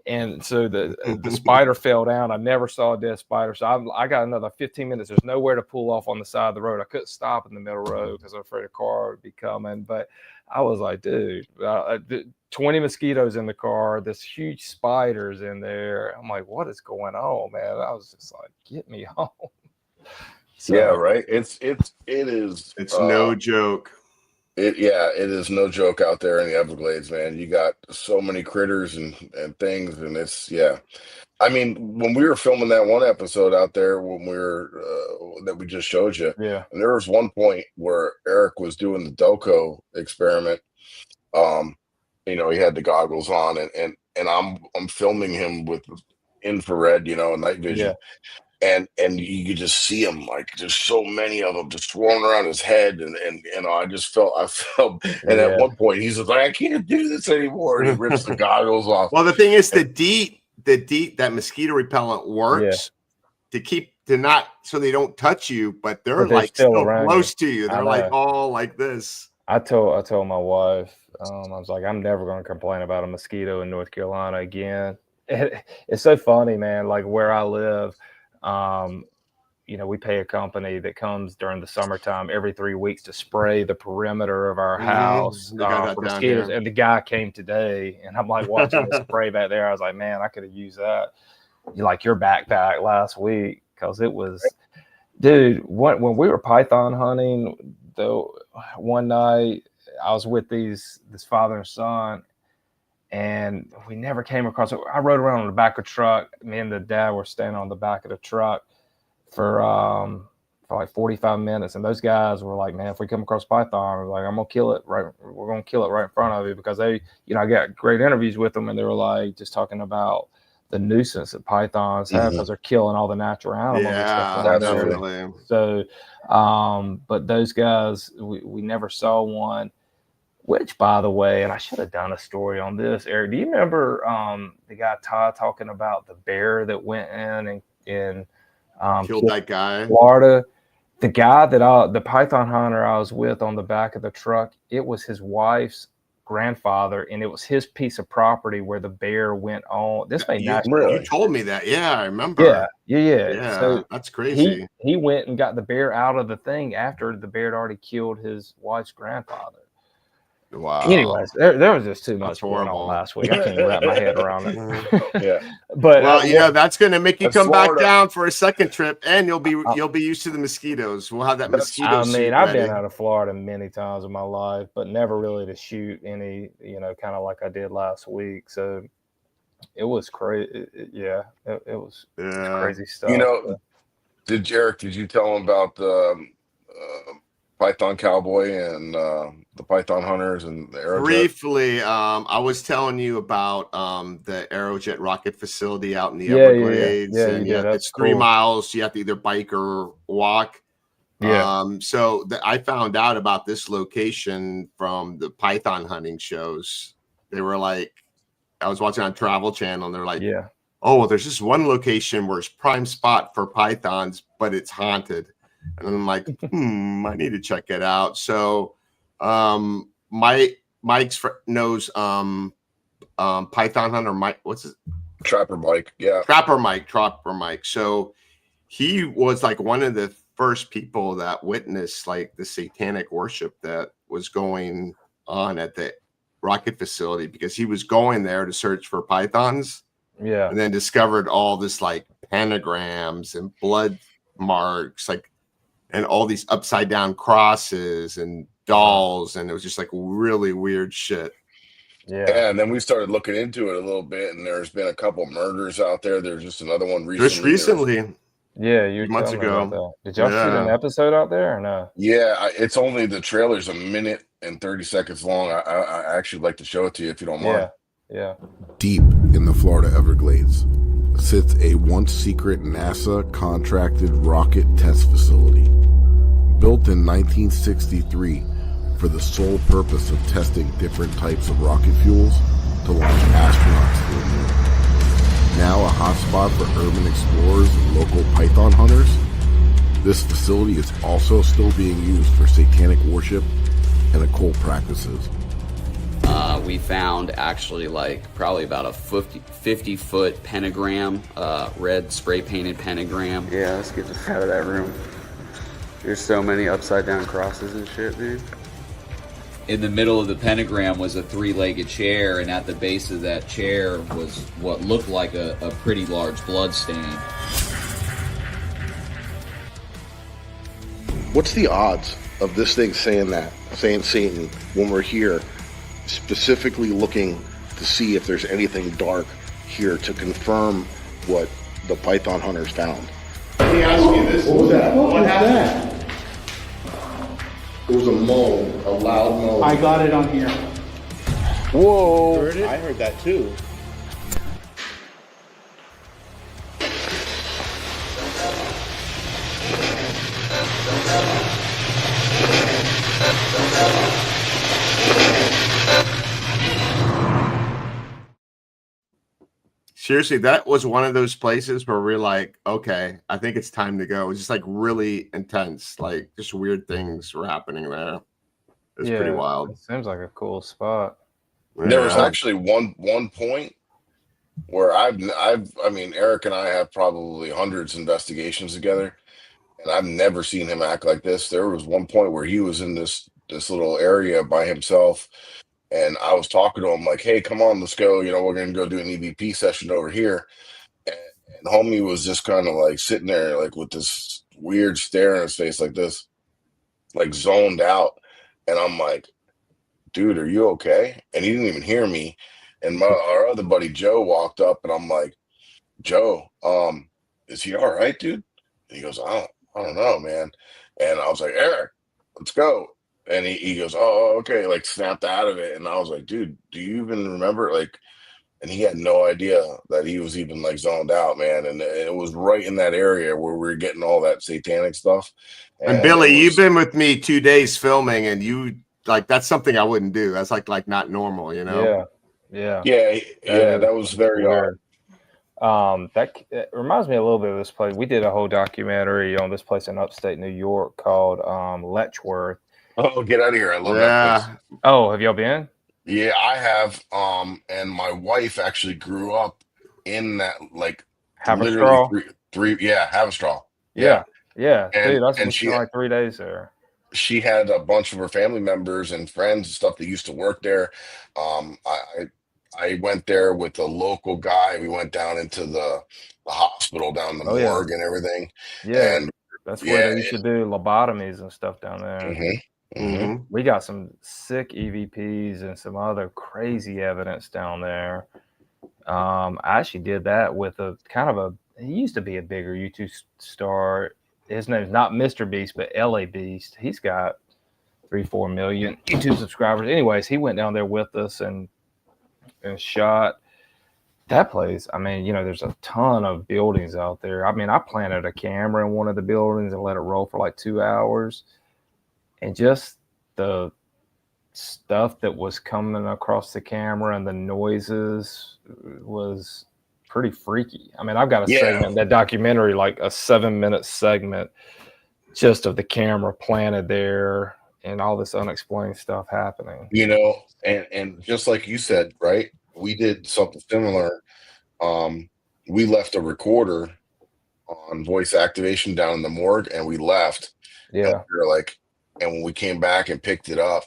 And so the spider fell down. I never saw a dead spider. So I got another 15 minutes. There's nowhere to pull off on the side of the road. I couldn't stop in the middle road because I'm afraid a car would be coming. But I was like, dude, 20 mosquitoes in the car. This huge spiders in there. I'm like, what is going on, man? I was just like, get me home. So, yeah, right. It is. It's no joke. It is no joke out there in the Everglades, man. You got so many critters and things, and it's I mean, when we were filming that one episode out there, when we were that we just showed you, and there was one point where Eric was doing the Delco experiment. He had the goggles on, and I'm filming him with infrared, night vision. And you could just see him, like just so many of them just swirling around his head, and I felt, and at one point he's like, I can't do this anymore, and he rips the goggles off. Well, the thing is, the DEET that mosquito repellent works to not so they don't touch you, but they're like still close to you. They're like all like this. I told my wife, I was like, I'm never going to complain about a mosquito in North Carolina again. It's so funny, man. Like where I live. We pay a company that comes during the summertime every 3 weeks to spray the perimeter of our house for mosquitoes. And the guy came today, and I'm like watching the spray back there. I was like, man, I could have used that. Like your backpack last week, because it was, dude. When we were python hunting, though, one night I was with this father and son. And we never came across it. I rode around on the back of the truck. Me and the dad were standing on the back of the truck for like 45 minutes. And those guys were like, man, if we come across python, we're like, I'm going to kill it right. We're going to kill it right in front of you, because they, I got great interviews with them, and they were like just talking about the nuisance that pythons have because they're killing all the natural animals. Yeah, absolutely. So, but those guys, we never saw one. Which, by the way, and I should have done a story on this, Eric. Do you remember the guy Todd talking about the bear that went in and killed that guy? Florida. The guy the python hunter I was with on the back of the truck, it was his wife's grandfather, and it was his piece of property where the bear went on. This may not. You told me that. Yeah, I remember. Yeah. So that's crazy. He went and got the bear out of the thing after the bear had already killed his wife's grandfather. Wow. Anyways, there was just too much going on last week. I can't wrap my head around it. But that's going to make you come back down for a second trip, and you'll be used to the mosquitoes. We'll have that mosquito. I've been out of Florida many times in my life, but never really to shoot any, kind of like I did last week. So it was crazy. It was crazy stuff. Did you tell him about the Python Cowboy and the Python Hunters and the Aerojet? Briefly, I was telling you about the Aerojet rocket facility out in the Everglades. It's 3 miles. You have to either bike or walk. So I found out about this location from the Python hunting shows. They were like, I was watching on Travel Channel, and they're like, oh, well, there's this one location where it's prime spot for pythons, but it's haunted. And I'm like, I need to check it out. So Mike knows Python hunter Mike. What's his? Trapper Mike. Yeah. Trapper Mike. So he was like one of the first people that witnessed like the satanic worship that was going on at the rocket facility, because he was going there to search for pythons. Yeah. And then discovered all this like pentagrams and blood marks, like and all these upside down crosses and dolls, and it was just like really weird shit. Yeah, and then we started looking into it a little bit, and there's been a couple murders out there. There's just another one recently. Just recently. Yeah, you months told me about ago. that. Did y'all shoot an episode out there or no? Yeah, it's only the trailer's a minute and 30 seconds long. I actually like to show it to you if you don't mind. Yeah. Deep in the Florida Everglades sits a once secret NASA contracted rocket test facility. Built in 1963 for the sole purpose of testing different types of rocket fuels to launch astronauts to the moon. Now a hotspot for urban explorers and local python hunters, this facility is also still being used for satanic worship and occult practices. We found actually like probably about a 50-foot pentagram, red spray painted pentagram. Yeah, let's get this out of that room. There's so many upside down crosses and shit, dude. In the middle of the pentagram was a 3-legged chair, and at the base of that chair was what looked like a pretty large blood stain. What's the odds of this thing saying Satan, when we're here, specifically looking to see if there's anything dark here to confirm what the python hunters found? Let me ask you this. What was that? What happened? It was a moan, a loud moan. I got it on here. Whoa! Heard it? I heard that too. Seriously, that was one of those places where we're like, okay, I think it's time to go. It was just like really intense, like just weird things were happening there. It's pretty wild. It seems like a cool spot. There was actually one point where I mean, Eric and I have probably hundreds of investigations together, and I've never seen him act like this. There was one point where he was in this little area by himself, and I was talking to him like, hey, come on, let's go. You know, we're going to go do an EVP session over here. And homie was just kind of like sitting there like with this weird stare on his face like this, like zoned out. And I'm like, dude, are you okay? And he didn't even hear me. And our other buddy, Joe, walked up, and I'm like, Joe, is he all right, dude? And he goes, I don't know, man. And I was like, Eric, let's go. And he goes, oh, okay, like snapped out of it. And I was like, dude, do you even remember? Like, and he had no idea that he was even like zoned out, man. And it was right in that area where we were getting all that satanic stuff. And Billy, you've been with me 2 days filming, and you like, that's something I wouldn't do. That's like not normal, you know? Yeah. That was very hard. It reminds me a little bit of this place. We did a whole documentary on this place in upstate New York called Letchworth. Oh, get out of here. I love that place. Oh, have y'all been? Yeah, I have. And my wife actually grew up in that, like, Haverstraw? Haverstraw. Yeah. And, dude, I and spent like 3 days there. She had a bunch of her family members and friends and stuff that used to work there. I went there with a local guy. We went down into the hospital, down the morgue and everything. Yeah, and that's where they used to do lobotomies and stuff down there. We got some sick EVPs and some other crazy evidence down there. I actually did that with he used to be a bigger YouTube star. His name's not Mr. Beast, but LA Beast. He's got 3-4 million YouTube subscribers. Anyways, he went down there with us and shot that place. I mean, you know, there's a ton of buildings out there. I mean, I planted a camera in one of the buildings and let it roll for like 2 hours. And just the stuff that was coming across the camera and the noises was pretty freaky. I mean, I've got a segment, that documentary, like a 7-minute segment just of the camera planted there and all this unexplained stuff happening. You know, and just like you said, right? We did something similar. We left a recorder on voice activation down in the morgue, and we left. Yeah. And we were like, and when we came back and picked it up,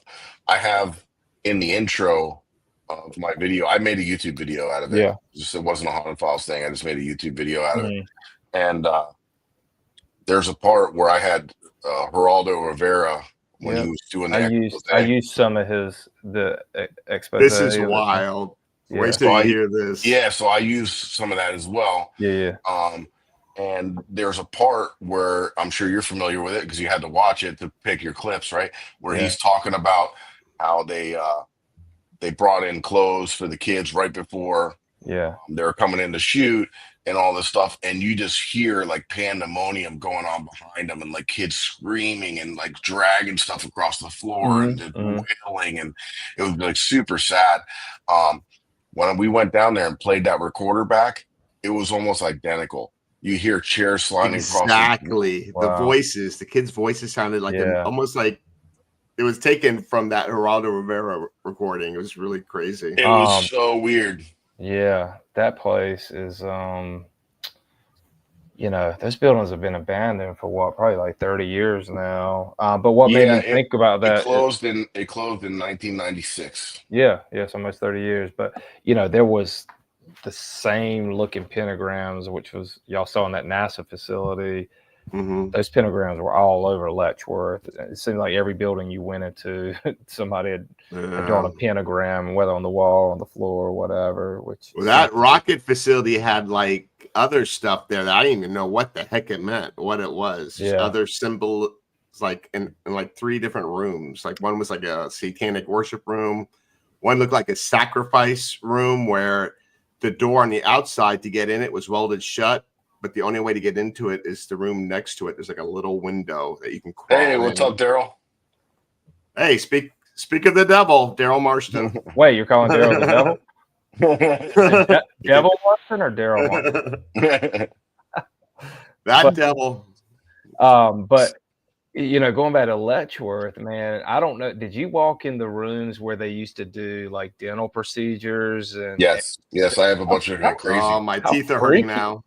I have in the intro of my video, I made a YouTube video out of it. Yeah. It wasn't a Haunted Files thing. I just made a YouTube video out of it. And there's a part where I had Geraldo Rivera when he was doing the I used some of the expose. This is wild. Wait till you hear this. Yeah, so I used some of that as well. Yeah. And there's a part where I'm sure you're familiar with it because you had to watch it to pick your clips, right? Where he's talking about how they brought in clothes for the kids right before they were coming in to shoot and all this stuff, and you just hear like pandemonium going on behind them and like kids screaming and like dragging stuff across the floor and just wailing, and it was like super sad. When we went down there and played that recorder back, it was almost identical. You hear chairs sliding across. Exactly. The voices, the kids' voices sounded like almost like it was taken from that Geraldo Rivera recording. It was really crazy. It was so weird. Yeah, that place is those buildings have been abandoned for probably like 30 years now. But what made me think about that? It closed in 1996. Yeah, it's almost 30 years. But there was the same looking pentagrams, which was y'all saw in that NASA facility. Those pentagrams were all over Letchworth. It seemed like every building you went into, somebody had drawn a pentagram, whether on the wall, on the floor, or whatever. That rocket facility had like other stuff there that I didn't even know what the heck it meant, what it was. Just other symbols, like in like 3 different rooms. Like one was like a satanic worship room. One looked like a sacrifice room where the door on the outside to get in it was welded shut. But the only way to get into it is the room next to it. There's like a little window that you can crawl in. Hey, what's up, Daryl? Hey, speak of the devil, Daryl Marston. Wait, you're calling Daryl the devil? Devil Marston or Daryl Marston? Devil. But going back to Letchworth, man, I don't know. Did you walk in the rooms where they used to do like dental procedures? And yes, I have a bunch of crazy. Oh, my teeth are hurting now.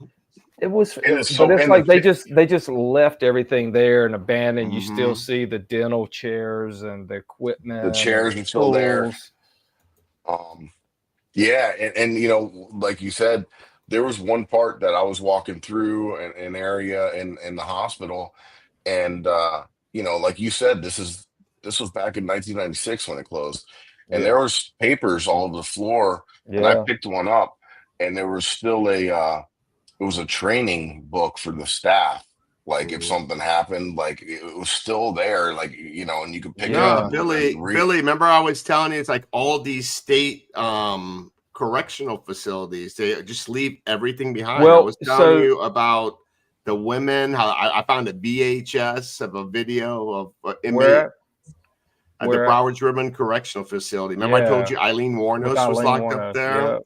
It was, but it's like they just left everything there and abandoned. You still see the dental chairs and the equipment. The chairs are still there. Yeah, and like you said, there was one part that I was walking through an area in the hospital, and like you said, this was back in 1996 when it closed, and there was papers all over the floor, and I picked one up, and there was still it was a training book for the staff. Like if something happened, like it was still there, like, and you could pick it up. Billy, remember I was telling you, it's like all these state correctional facilities, they just leave everything behind. I was telling you about the women, how I found a VHS of a video of inmate at the Broward's Ribbon Correctional Facility. Remember I told you Eileen Warnos was locked up there?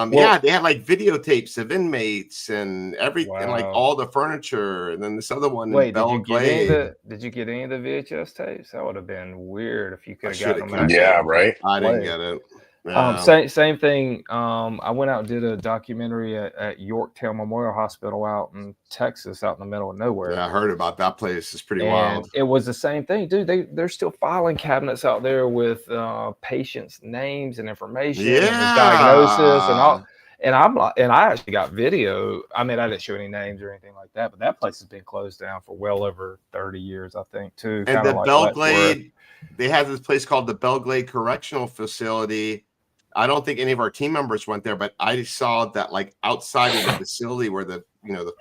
They had like videotapes of inmates and everything, and like all the furniture, and then this other one. Wait, did you get any of the VHS tapes? That would have been weird if you could have gotten them. Yeah, right. I didn't get it. Same thing. I went out and did a documentary at Yorktown Memorial Hospital out in Texas, out in the middle of nowhere. Yeah, I heard about that place. It's pretty wild. It was the same thing, dude. They're still filing cabinets out there with patients' names and information, and diagnosis, and all. And I actually got video. I mean, I didn't show any names or anything like that, but that place has been closed down for well over 30 years, I think, too. And the Belglade, they have this place called the Belglade Correctional Facility. I don't think any of our team members went there, but I saw that like outside of the facility where the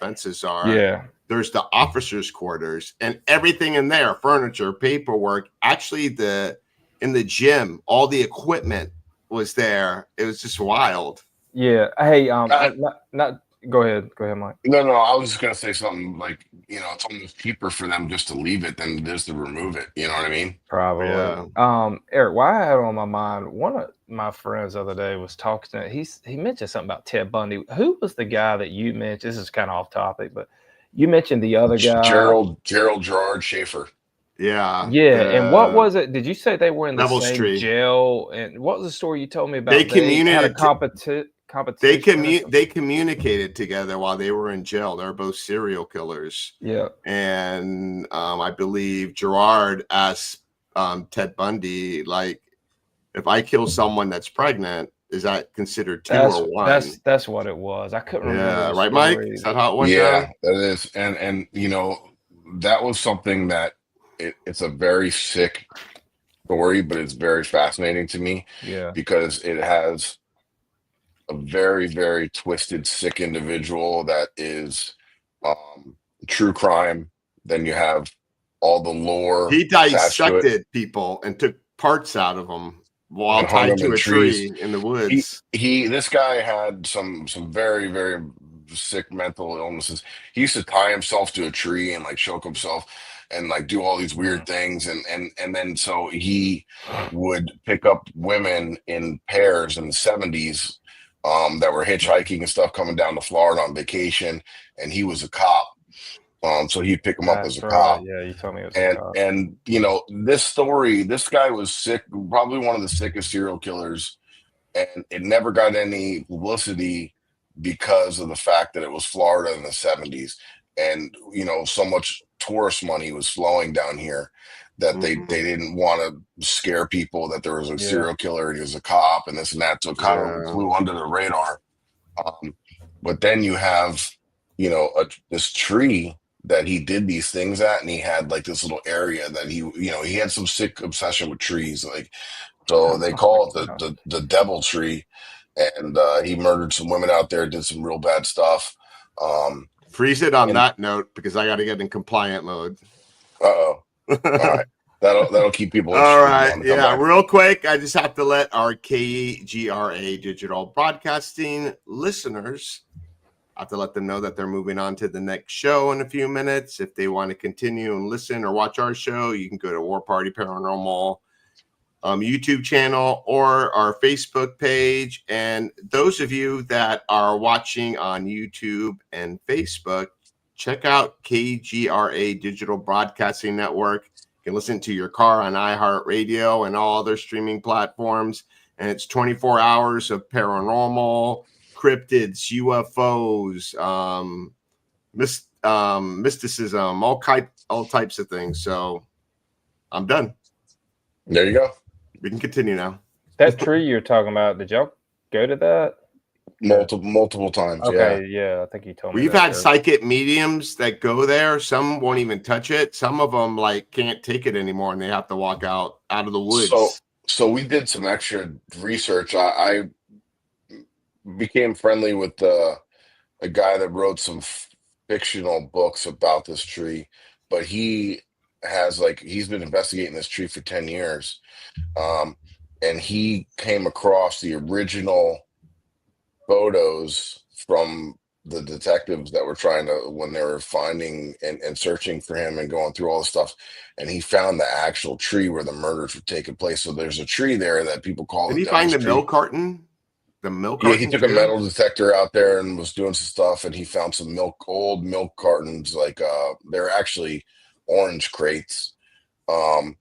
fences are. Yeah. There's the officers' quarters and everything in there, furniture, paperwork. Actually, in the gym, all the equipment was there. It was just wild. Yeah. Hey, go ahead, Mike. No, I was just gonna say something like, it's almost cheaper for them just to leave it than just to remove it. You know what I mean? Probably. Yeah. Eric, why I had on my mind, one of my friends the other day was talking to, he mentioned something about Ted Bundy. Who was the guy that you mentioned? This is kind of off topic, but you mentioned the other guy, Gerald Gerard Schaefer. Yeah. And what was it? Did you say they were in the same Street jail? And what was the story you told me about? They had a competition. They communicated together while they were in jail. They're both serial killers. Yeah. And I believe Gerard asked Ted Bundy, like, if I kill someone that's pregnant, is that considered two or one? That's what it was. I couldn't remember. Yeah, the right, Mike? story. Is that how it went Yeah, down? that is. And you know, that was something that it's a very sick story, but it's very fascinating to me Yeah. because it has a very, very twisted, sick individual that is true crime. Then you have all the lore He attached to it dissected people and took parts out of them while and hung tied them to in a trees. tree in the woods. This guy had some very, very sick mental illnesses. He used to tie himself to a tree and like choke himself and like do all these weird things, and then so he would pick up women in pairs in the 70s that were hitchhiking and stuff coming down to Florida on vacation, and he was a cop. So he'd pick him up as That's a right. cop. Yeah, you told me it was a cop. And you know, this story, this guy was sick, probably one of the sickest serial killers, and it never got any publicity because of the fact that it was Florida in the 70s, and you know, so much tourist money was flowing down here that they didn't want to scare people that there was a serial killer and he was a cop and this and that, so it kind of flew under the radar. But then you have, you know, this tree that he did these things at, and he had like this little area that he had some sick obsession with trees, like, so they call it the devil tree, and he murdered some women out there, did some real bad stuff. Freeze it on that note because I got to get in compliant mode. All right, that'll keep people All interested. right, yeah, real quick, I just have to let our KGRA Digital Broadcasting listeners, I have to let them know that they're moving on to the next show in a few minutes. If they want to continue and listen or watch our show, you can go to War Party Paranormal YouTube channel or our Facebook page. And those of you that are watching on YouTube and Facebook, check out KGRA Digital Broadcasting Network. You can listen to your car on iHeartRadio and all other streaming platforms. And it's 24 hours of paranormal, cryptids, UFOs, mysticism, all types of things. So I'm done. There you go. We can continue now. That tree you're talking about, did y'all go to that? Multiple times. Okay, yeah, I think you told me. We've had psychic mediums that go there. Some won't even touch it. Some of them like can't take it anymore, and they have to walk out of the woods. So we did some extra research. I became friendly with a guy that wrote some fictional books about this tree, but he's been investigating this tree for 10 years. And he came across the original photos from the detectives that were when they were finding and searching for him and going through all the stuff, and he found the actual tree where the murders were taking place. So there's a tree there that people call. Did he find the milk carton? The milk carton? Yeah, he took a metal detector out there and was doing some stuff, and he found some old milk cartons. Like they're actually orange crates. Had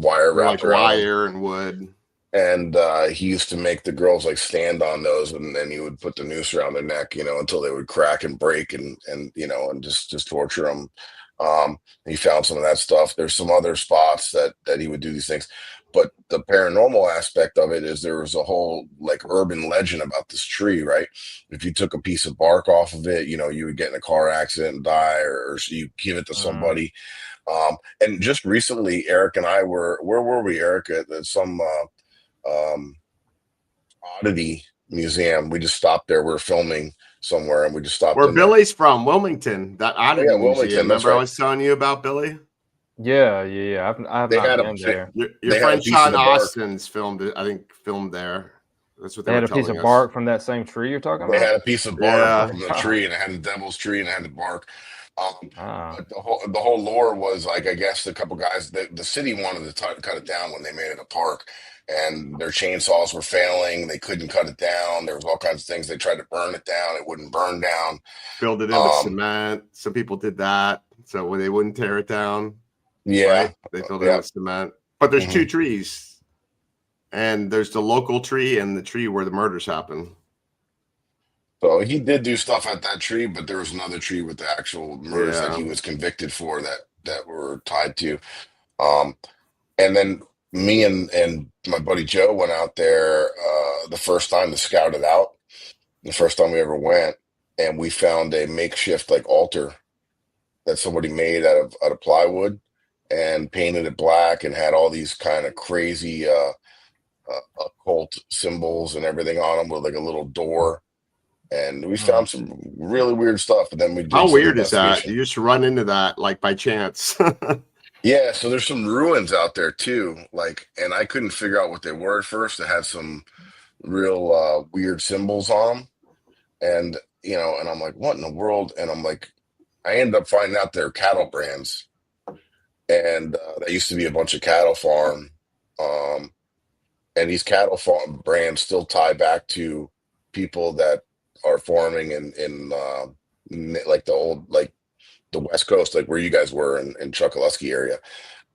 wire wrapped around, wire and wood. And he used to make the girls like stand on those, and then he would put the noose around their neck, until they would crack and break, and just torture them. He found some of that stuff. There's some other spots that he would do these things, but the paranormal aspect of it is there was a whole like urban legend about this tree, right? If you took a piece of bark off of it, you would get in a car accident and die, or you give it to somebody. And just recently, Eric and I where were we, Eric? At some oddity museum. We just stopped there. We were filming somewhere, and we just stopped. Where Billy's from, Wilmington. That oddity museum. Wilmington. Remember, I was telling you about Billy. Yeah. I've not been there. Your friend Sean Austin's filmed there. That's what they had a piece of bark from that same tree you're talking about. They had a piece of bark from the tree, and it had the devil's tree, and it had the bark. But the whole lore was like, I guess a couple guys, the city wanted to cut it down when they made it a park, and their chainsaws were failing. They couldn't cut it down. There was all kinds of things. They tried to burn it down. It wouldn't burn down. Filled it in with cement. Some people did that, so when they wouldn't tear it down. Yeah, right? They filled it in with cement. But there's two trees, and there's the local tree and the tree where the murders happen. So he did do stuff at that tree, but there was another tree with the actual murders that he was convicted for that were tied to. And then me and my buddy Joe went out there the first time to scout it out. The first time we ever went, and we found a makeshift like altar that somebody made out of plywood and painted it black and had all these kind of crazy occult symbols and everything on them with like a little door. And we found some really weird stuff. And then we did How some weird is that? investigation. You just run into that like by chance. Yeah, so there's some ruins out there too. Like, and I couldn't figure out what they were at first. They had some real weird symbols on them. And, and I'm like, what in the world? And I'm like, I ended up finding out they're cattle brands. And that used to be a bunch of cattle farm. And these cattle farm brands still tie back to people that are farming in like the old, like the West Coast, like where you guys were in Chokoloskee area.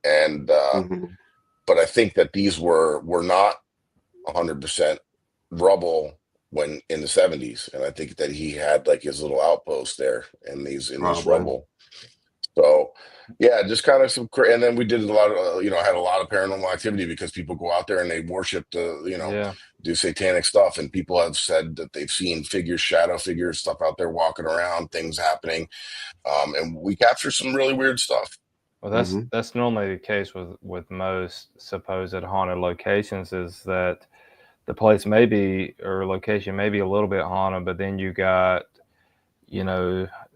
And, but I think that these were not 100% rubble when in the 70s, and I think that he had like his little outpost there in this rubble. So yeah, just kind of and then we did a lot of had a lot of paranormal activity because people go out there and they worship do satanic stuff, and people have said that they've seen shadow figures, stuff out there walking around, things happening, and we capture some really weird stuff. Well, that's normally the case with most supposed haunted locations, is that the place location may be a little bit haunted, but then you got,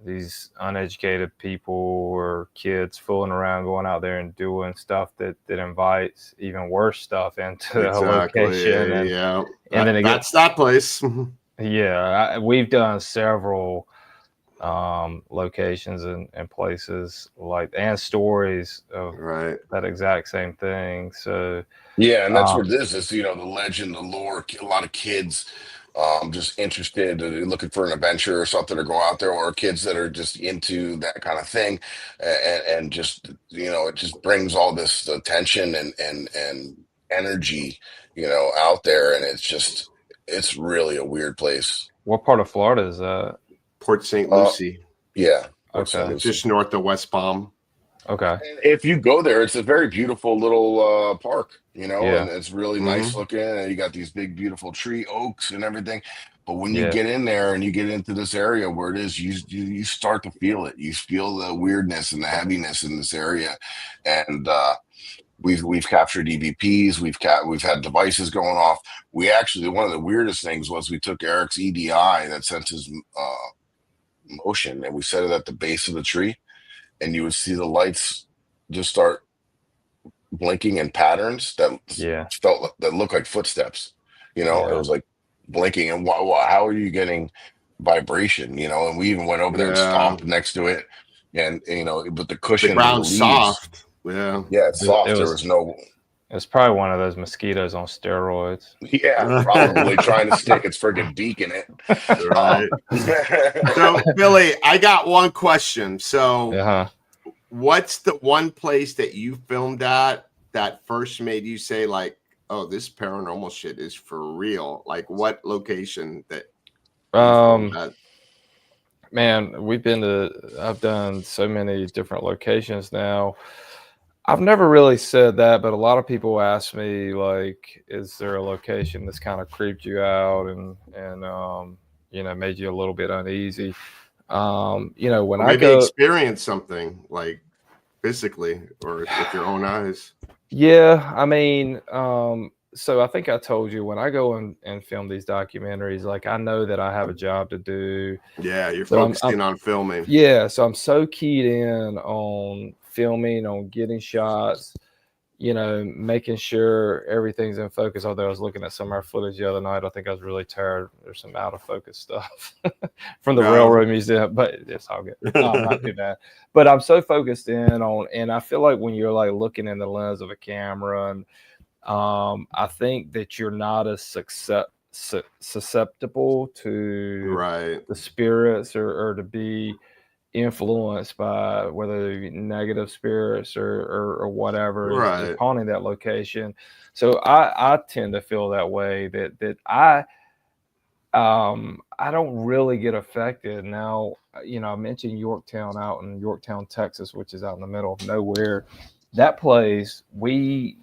these uneducated people or kids fooling around, going out there and doing stuff that invites even worse stuff into the location. And then that's that place. Yeah, we've done several locations and places and stories of that exact same thing. So yeah, and that's what this is. The legend, the lore. A lot of kids just interested, looking for an adventure or something to go out there, or kids that are just into that kind of thing, and just it just brings all this attention and energy out there, and it's really a weird place. What part of Florida is that? Port St. Lucie. Yeah. Okay. Just north of West Palm. Okay. And if you go there, it's a very beautiful little park, and it's really nice looking. And you got these big, beautiful oaks and everything. But when you get in there and you get into this area where it is, you start to feel it. You feel the weirdness and the heaviness in this area. And we've captured EVPs. We've had devices going off. We actually, one of the weirdest things was we took Eric's EDI that senses motion, and we set it at the base of the tree. And you would see the lights just start blinking in patterns that look like footsteps. It was like blinking. And how are you getting vibration? And we even went over there and stomped next to it. And but the cushion, the ground's soft. Yeah, it's soft. There was no. It's probably one of those mosquitoes on steroids. Yeah, probably trying to stick its friggin' beak in it. Right. So, Billy, I got one question. So, what's the one place that you filmed at that first made you say, like, oh, this paranormal shit is for real? Like, what location that? Man, I've done so many different locations now. I've never really said that, but a lot of people ask me, like, is there a location that's kind of creeped you out and made you a little bit uneasy? When I go experience something like physically or with your own eyes. Yeah, I mean, so I think I told you, when I go and film these documentaries, like, I know that I have a job to do. Yeah, you're focusing on filming. Yeah, so I'm so keyed in on filming, on getting shots, making sure everything's in focus. Although I was looking at some of our footage the other night, I think I was really tired. There's some out of focus stuff from the Railroad Museum, but it's all good. No, I'm not too bad. But I'm so focused in on, and I feel like when you're like looking in the lens of a camera, and I think that you're not as susceptible to the spirits or to be influenced by whether negative spirits or whatever is haunting that location. So I tend to feel that way, that I don't really get affected. Now, I mentioned Yorktown, out in Yorktown, Texas, which is out in the middle of nowhere. that place, you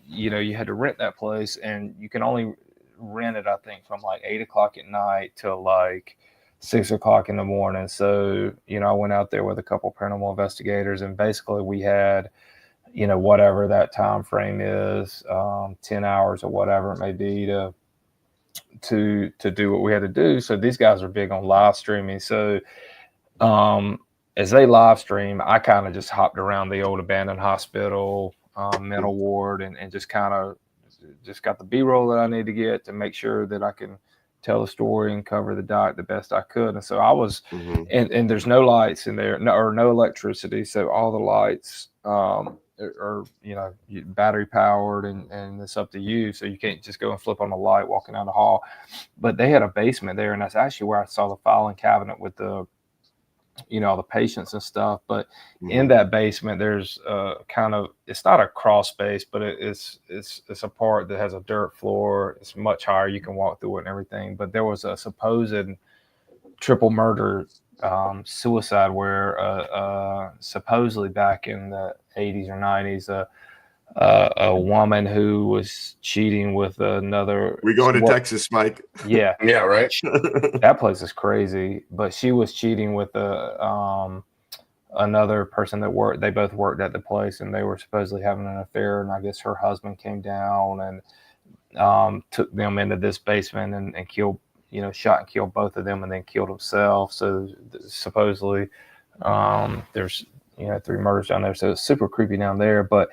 had to rent that place, and you can only rent it, I think, from like 8 o'clock at night till like 6 o'clock in the morning. So, I went out there with a couple paranormal investigators, and basically we had, whatever that time frame is, 10 hours or whatever it may be to do what we had to do. So these guys are big on live streaming. So, as they live stream, I kind of just hopped around the old abandoned hospital, mental ward, and just kind of just got the B-roll that I need to get to make sure that I can tell the story and cover the doc the best I could. And so I was, and there's no lights in there, or no electricity. So all the lights are battery powered, and it's up to you. So you can't just go and flip on the light walking down the hall. But they had a basement there, and that's actually where I saw the filing cabinet with the all the patients and stuff. But in that basement, there's it's not a crawl space, but it's a part that has a dirt floor. It's much higher. You can walk through it and everything. But there was a supposed triple murder suicide where supposedly back in the 80s or 90s, a woman who was cheating with another. We going to Texas, Mike? Yeah. Yeah, right. That place is crazy. But she was cheating with another person that worked. They both worked at the place, and they were supposedly having an affair. And I guess her husband came down and took them into this basement and killed, shot and killed both of them, and then killed himself. So supposedly there's 3 murders down there. So it's super creepy down there. But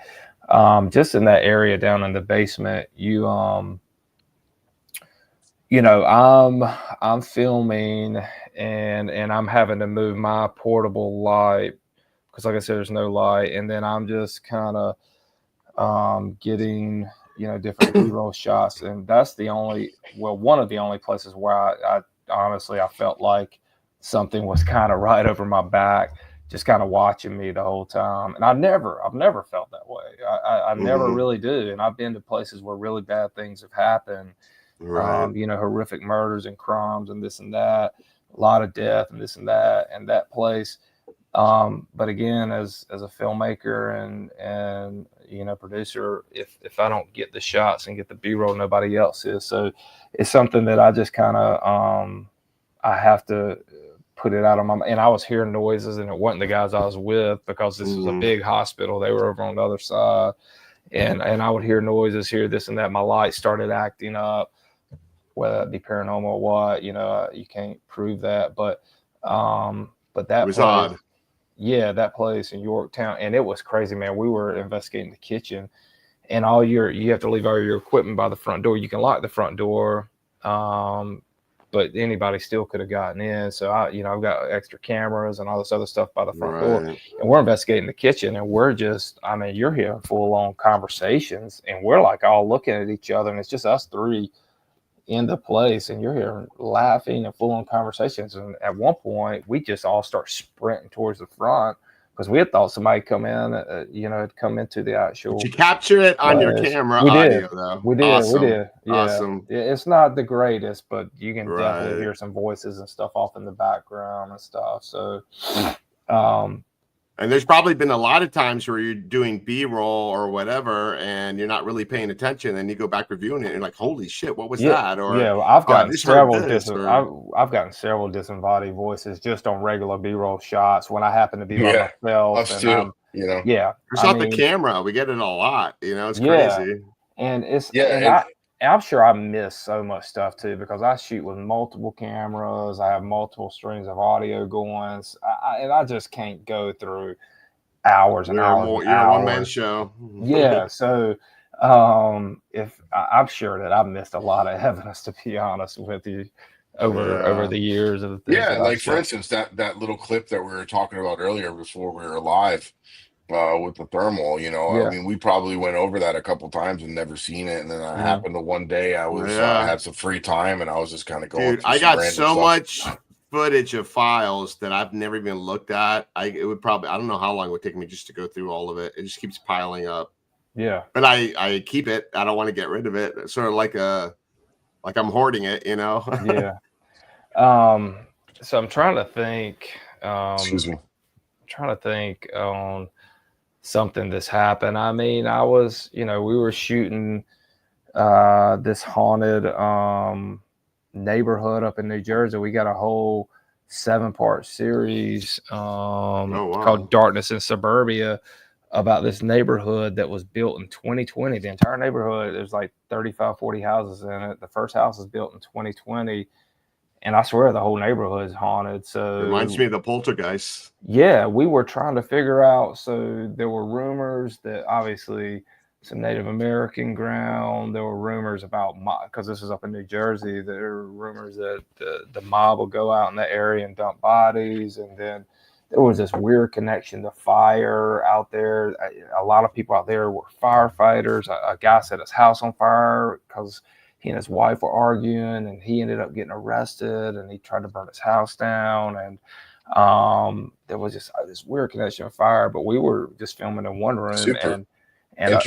just in that area down in the basement, I'm filming and I'm having to move my portable light because, like I said, there's no light. And then I'm just kind of getting, different B-roll shots. And that's one of the only places where I honestly, I felt like something was kind of right over my back, just kind of watching me the whole time. And I've never felt that way. I never really do. And I've been to places where really bad things have happened. Right. Horrific murders and crimes and this and that, a lot of death and this and that place. But again, as a filmmaker and producer, if I don't get the shots and get the B-roll, nobody else is. So it's something that I just kind of I have to put it out of my mind. And I was hearing noises, and it wasn't the guys I was with because this was a big hospital. They were over on the other side, and I would hear noises, hear this and that. My light started acting up, whether it be paranormal or what. You can't prove that, but that was place, odd. Yeah, that place in Yorktown, and it was crazy, man. We were investigating the kitchen, and you have to leave all your equipment by the front door. You can lock the front door, but anybody still could have gotten in. So I've got extra cameras and all this other stuff by the front door, and we're investigating the kitchen, and we're just, you're hearing full-on conversations, and we're like all looking at each other, and it's just us three in the place, and you're hearing laughing and full-on conversations. And at one point, we just all start sprinting towards the front because we had thought somebody come in, had come into the actual. Did you capture it on your camera? We audio, did. Though. We did. Awesome. We did. Yeah. Awesome. It's not the greatest, but you can definitely hear some voices and stuff off in the background and stuff. So, and there's probably been a lot of times where you're doing B-roll or whatever, and you're not really paying attention. And you go back reviewing it, and you're like, "Holy shit, what was that?" Or well, I've gotten several I've gotten several disembodied voices just on regular B-roll shots when I happen to be by myself. Us too. Yeah, it's not the camera. We get it a lot. It's crazy. And I'm sure I miss so much stuff too because I shoot with multiple cameras. I have multiple strings of audio going, and I just can't go through hours and hours. You're a one-man show. Yeah, so if I'm sure that I've missed a lot of evidence, to be honest with you, over the years of the things like for instance, that little clip that we were talking about earlier before we were live. With the thermal, we probably went over that a couple times and never seen it. And then I happened to one day I had some free time and I was just kind of going. Dude, I got so much footage of files that I've never even looked at. I don't know how long it would take me just to go through all of it. It just keeps piling up. Yeah. But I keep it. I don't want to get rid of it. It's sort of like I'm hoarding it, Yeah. So I'm trying to think. Excuse me. Trying to think on something that's happened. I mean, we were shooting this haunted neighborhood up in New Jersey. We got a whole 7-part series called Darkness in Suburbia about this neighborhood that was built in 2020. The entire neighborhood, there's like 35, 40 houses in it. The first house was built in 2020. And I swear the whole neighborhood is haunted. So reminds me of the poltergeist. Yeah, we were trying to figure out. So there were rumors that obviously some Native American ground. There were rumors about because this is up in New Jersey. There were rumors that the mob will go out in the area and dump bodies, and then there was this weird connection to fire out there. A lot of people out there were firefighters. A guy set his house on fire because he and his wife were arguing, and he ended up getting arrested, and he tried to burn his house down. And there was just this weird connection of fire, but we were just filming in one room, and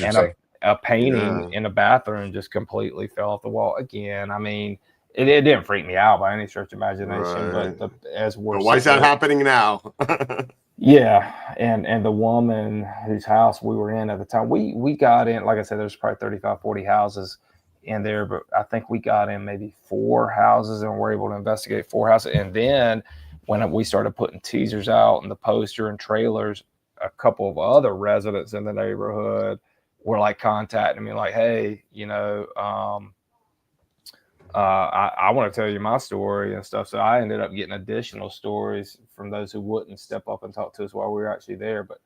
a painting in a bathroom just completely fell off the wall again. I mean, it didn't freak me out by any stretch of imagination, right. but why is that happening now? Yeah, and the woman whose house we were in at the time, we got in, like I said, there's probably 35, 40 houses in there, but I think we got in maybe 4 houses and were able to investigate 4 houses. And then when we started putting teasers out and the poster and trailers, a couple of other residents in the neighborhood were like contacting me like, hey, I want to tell you my story and stuff. So I ended up getting additional stories from those who wouldn't step up and talk to us while we were actually there. But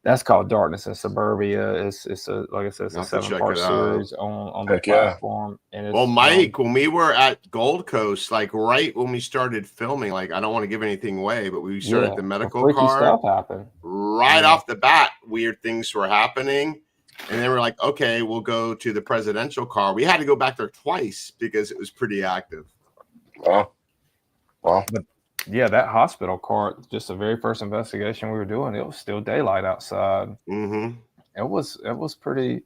that's called Darkness in Suburbia. It's a, like I said, it's a 7-part series on the platform. And it's, Mike, when we were at Gold Coast, like right when we started filming, like I don't want to give anything away, but we started the medical car. Stuff happened. Right off the bat, weird things were happening. And then we're like, okay, we'll go to the presidential car. We had to go back there twice because it was pretty active. Wow. But yeah, that hospital car, just the very first investigation we were doing, it was still daylight outside. Mm-hmm. It was pretty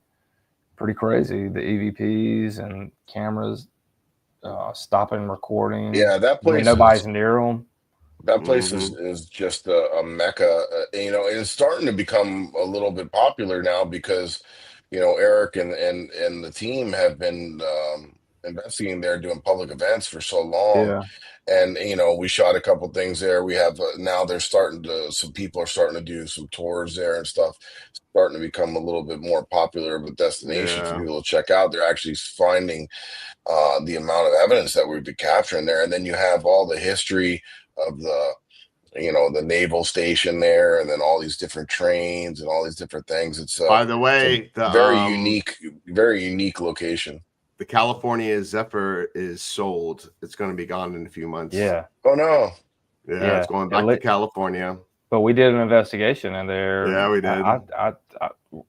crazy. The EVPs and cameras stopping recording. Yeah, that place. Nobody's near them. That place is just a mecca, and it's starting to become a little bit popular now because, Eric and the team have been investigating there, doing public events for so long. Yeah. And, we shot a couple things there. We have now some people are starting to do some tours there and stuff, starting to become a little bit more popular of a destination for people to check out. They're actually finding the amount of evidence that we've been capturing there. And then you have all the history of the naval station there, and then all these different trains and all these different things. It's by the way, the very unique location. The California Zephyr is sold. It's going to be gone in a few months. Yeah. Oh no. Yeah, it's going back to California. But we did an investigation in there. Yeah, we did.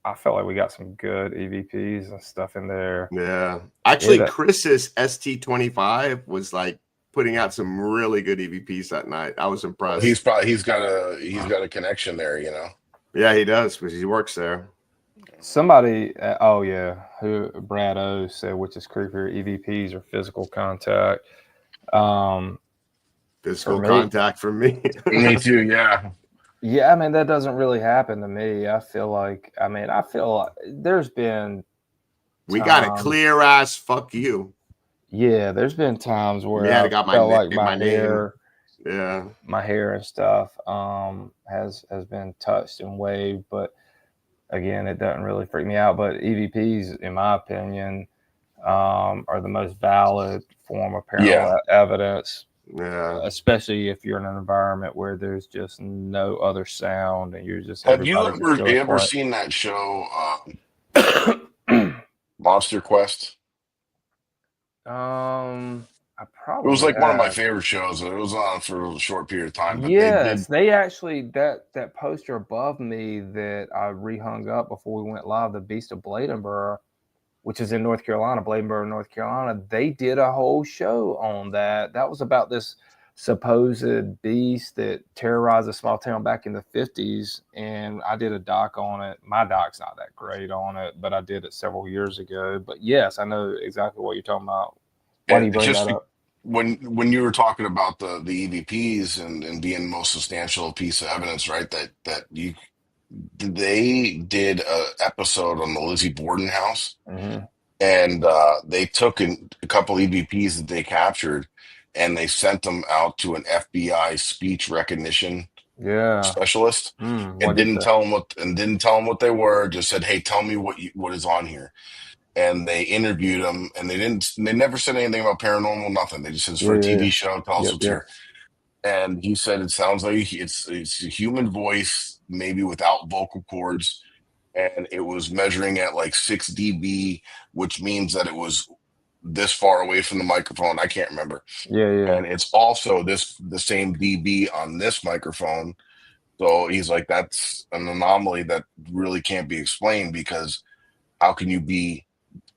I felt like we got some good EVPs and stuff in there. Yeah. Actually, Chris's ST25 was like putting out some really good EVPs that night. I was impressed. He's got a connection there, Yeah, he does because he works there. Somebody, who Brad O said, which is creepier, EVPs or physical contact. Physical contact for me. Me too. Yeah. Yeah, I mean that doesn't really happen to me. I feel like there's been. We got a clear ass fuck you. Yeah, there's been times where I got my hair, my hair and stuff has been touched and waved, but again, it doesn't really freak me out. But EVPs, in my opinion, are the most valid form of paranormal evidence. Yeah, especially if you're in an environment where there's just no other sound and you're just. Have you ever seen that show, Monster Quest? I probably. It was like one of my favorite shows. It was on for a short period of time. But yes, they actually that poster above me that I rehung up before we went live, the Beast of Bladenborough, which is in North Carolina, Bladenborough, North Carolina. They did a whole show on that. That was about this supposed beast that terrorized a small town back in the 50s, and I did a doc on it. My doc's not that great on it, but I did it several years ago. But yes, I know exactly what you're talking about. Why do you bring that up? When you were talking about the EVPs and being the most substantial piece of evidence, right? That you they did a episode on the Lizzie Borden house, Mm-hmm. and they took a couple EVPs that they captured, and they sent them out to an FBI speech recognition Yeah. specialist, and What did he say? didn't tell them what they were. Just said, "Hey, tell me what is on here." And they interviewed him, and they never said anything about paranormal, nothing. They just said it's for a Yeah. TV show. Tell us Yep. what's Yep. here. And he said it sounds like it's a human voice, maybe without vocal cords, and it was measuring at like 6 dB, which means that it was this far away from the microphone. I can't remember. Yeah. Yeah. And it's also the same dB on this microphone. So he's like, that's an anomaly that really can't be explained, because how can you be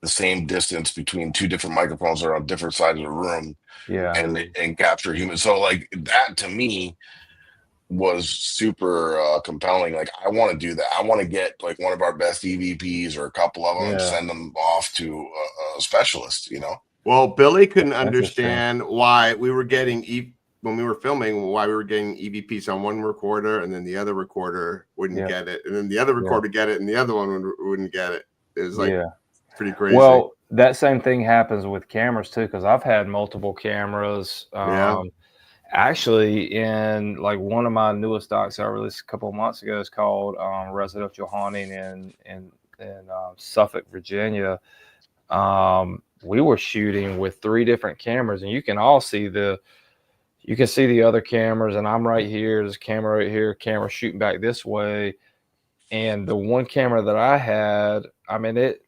the same distance between two different microphones that are on different sides of the room Yeah. and capture human? So like that to me was super compelling. Like, I want to do that. I want to get like one of our best EVPs or a couple of them and Yeah. send them off to a specialist, Well, Billy couldn't Interesting. understand why we were getting when we were filming, why we were getting EVPs on one recorder and then the other recorder wouldn't Yeah. get it, and then the other Yeah. recorder get it and the other one wouldn't get it. It was like Yeah. pretty crazy. Well, that same thing happens with cameras too, because I've had multiple cameras. Yeah. Actually, in like one of my newest docs I released a couple of months ago is called Residential Haunting in Suffolk, Virginia. We were shooting with 3 different cameras, and you can see the other cameras, and I'm right here. There's a camera right here, camera shooting back this way. And the one camera that I had, I mean, the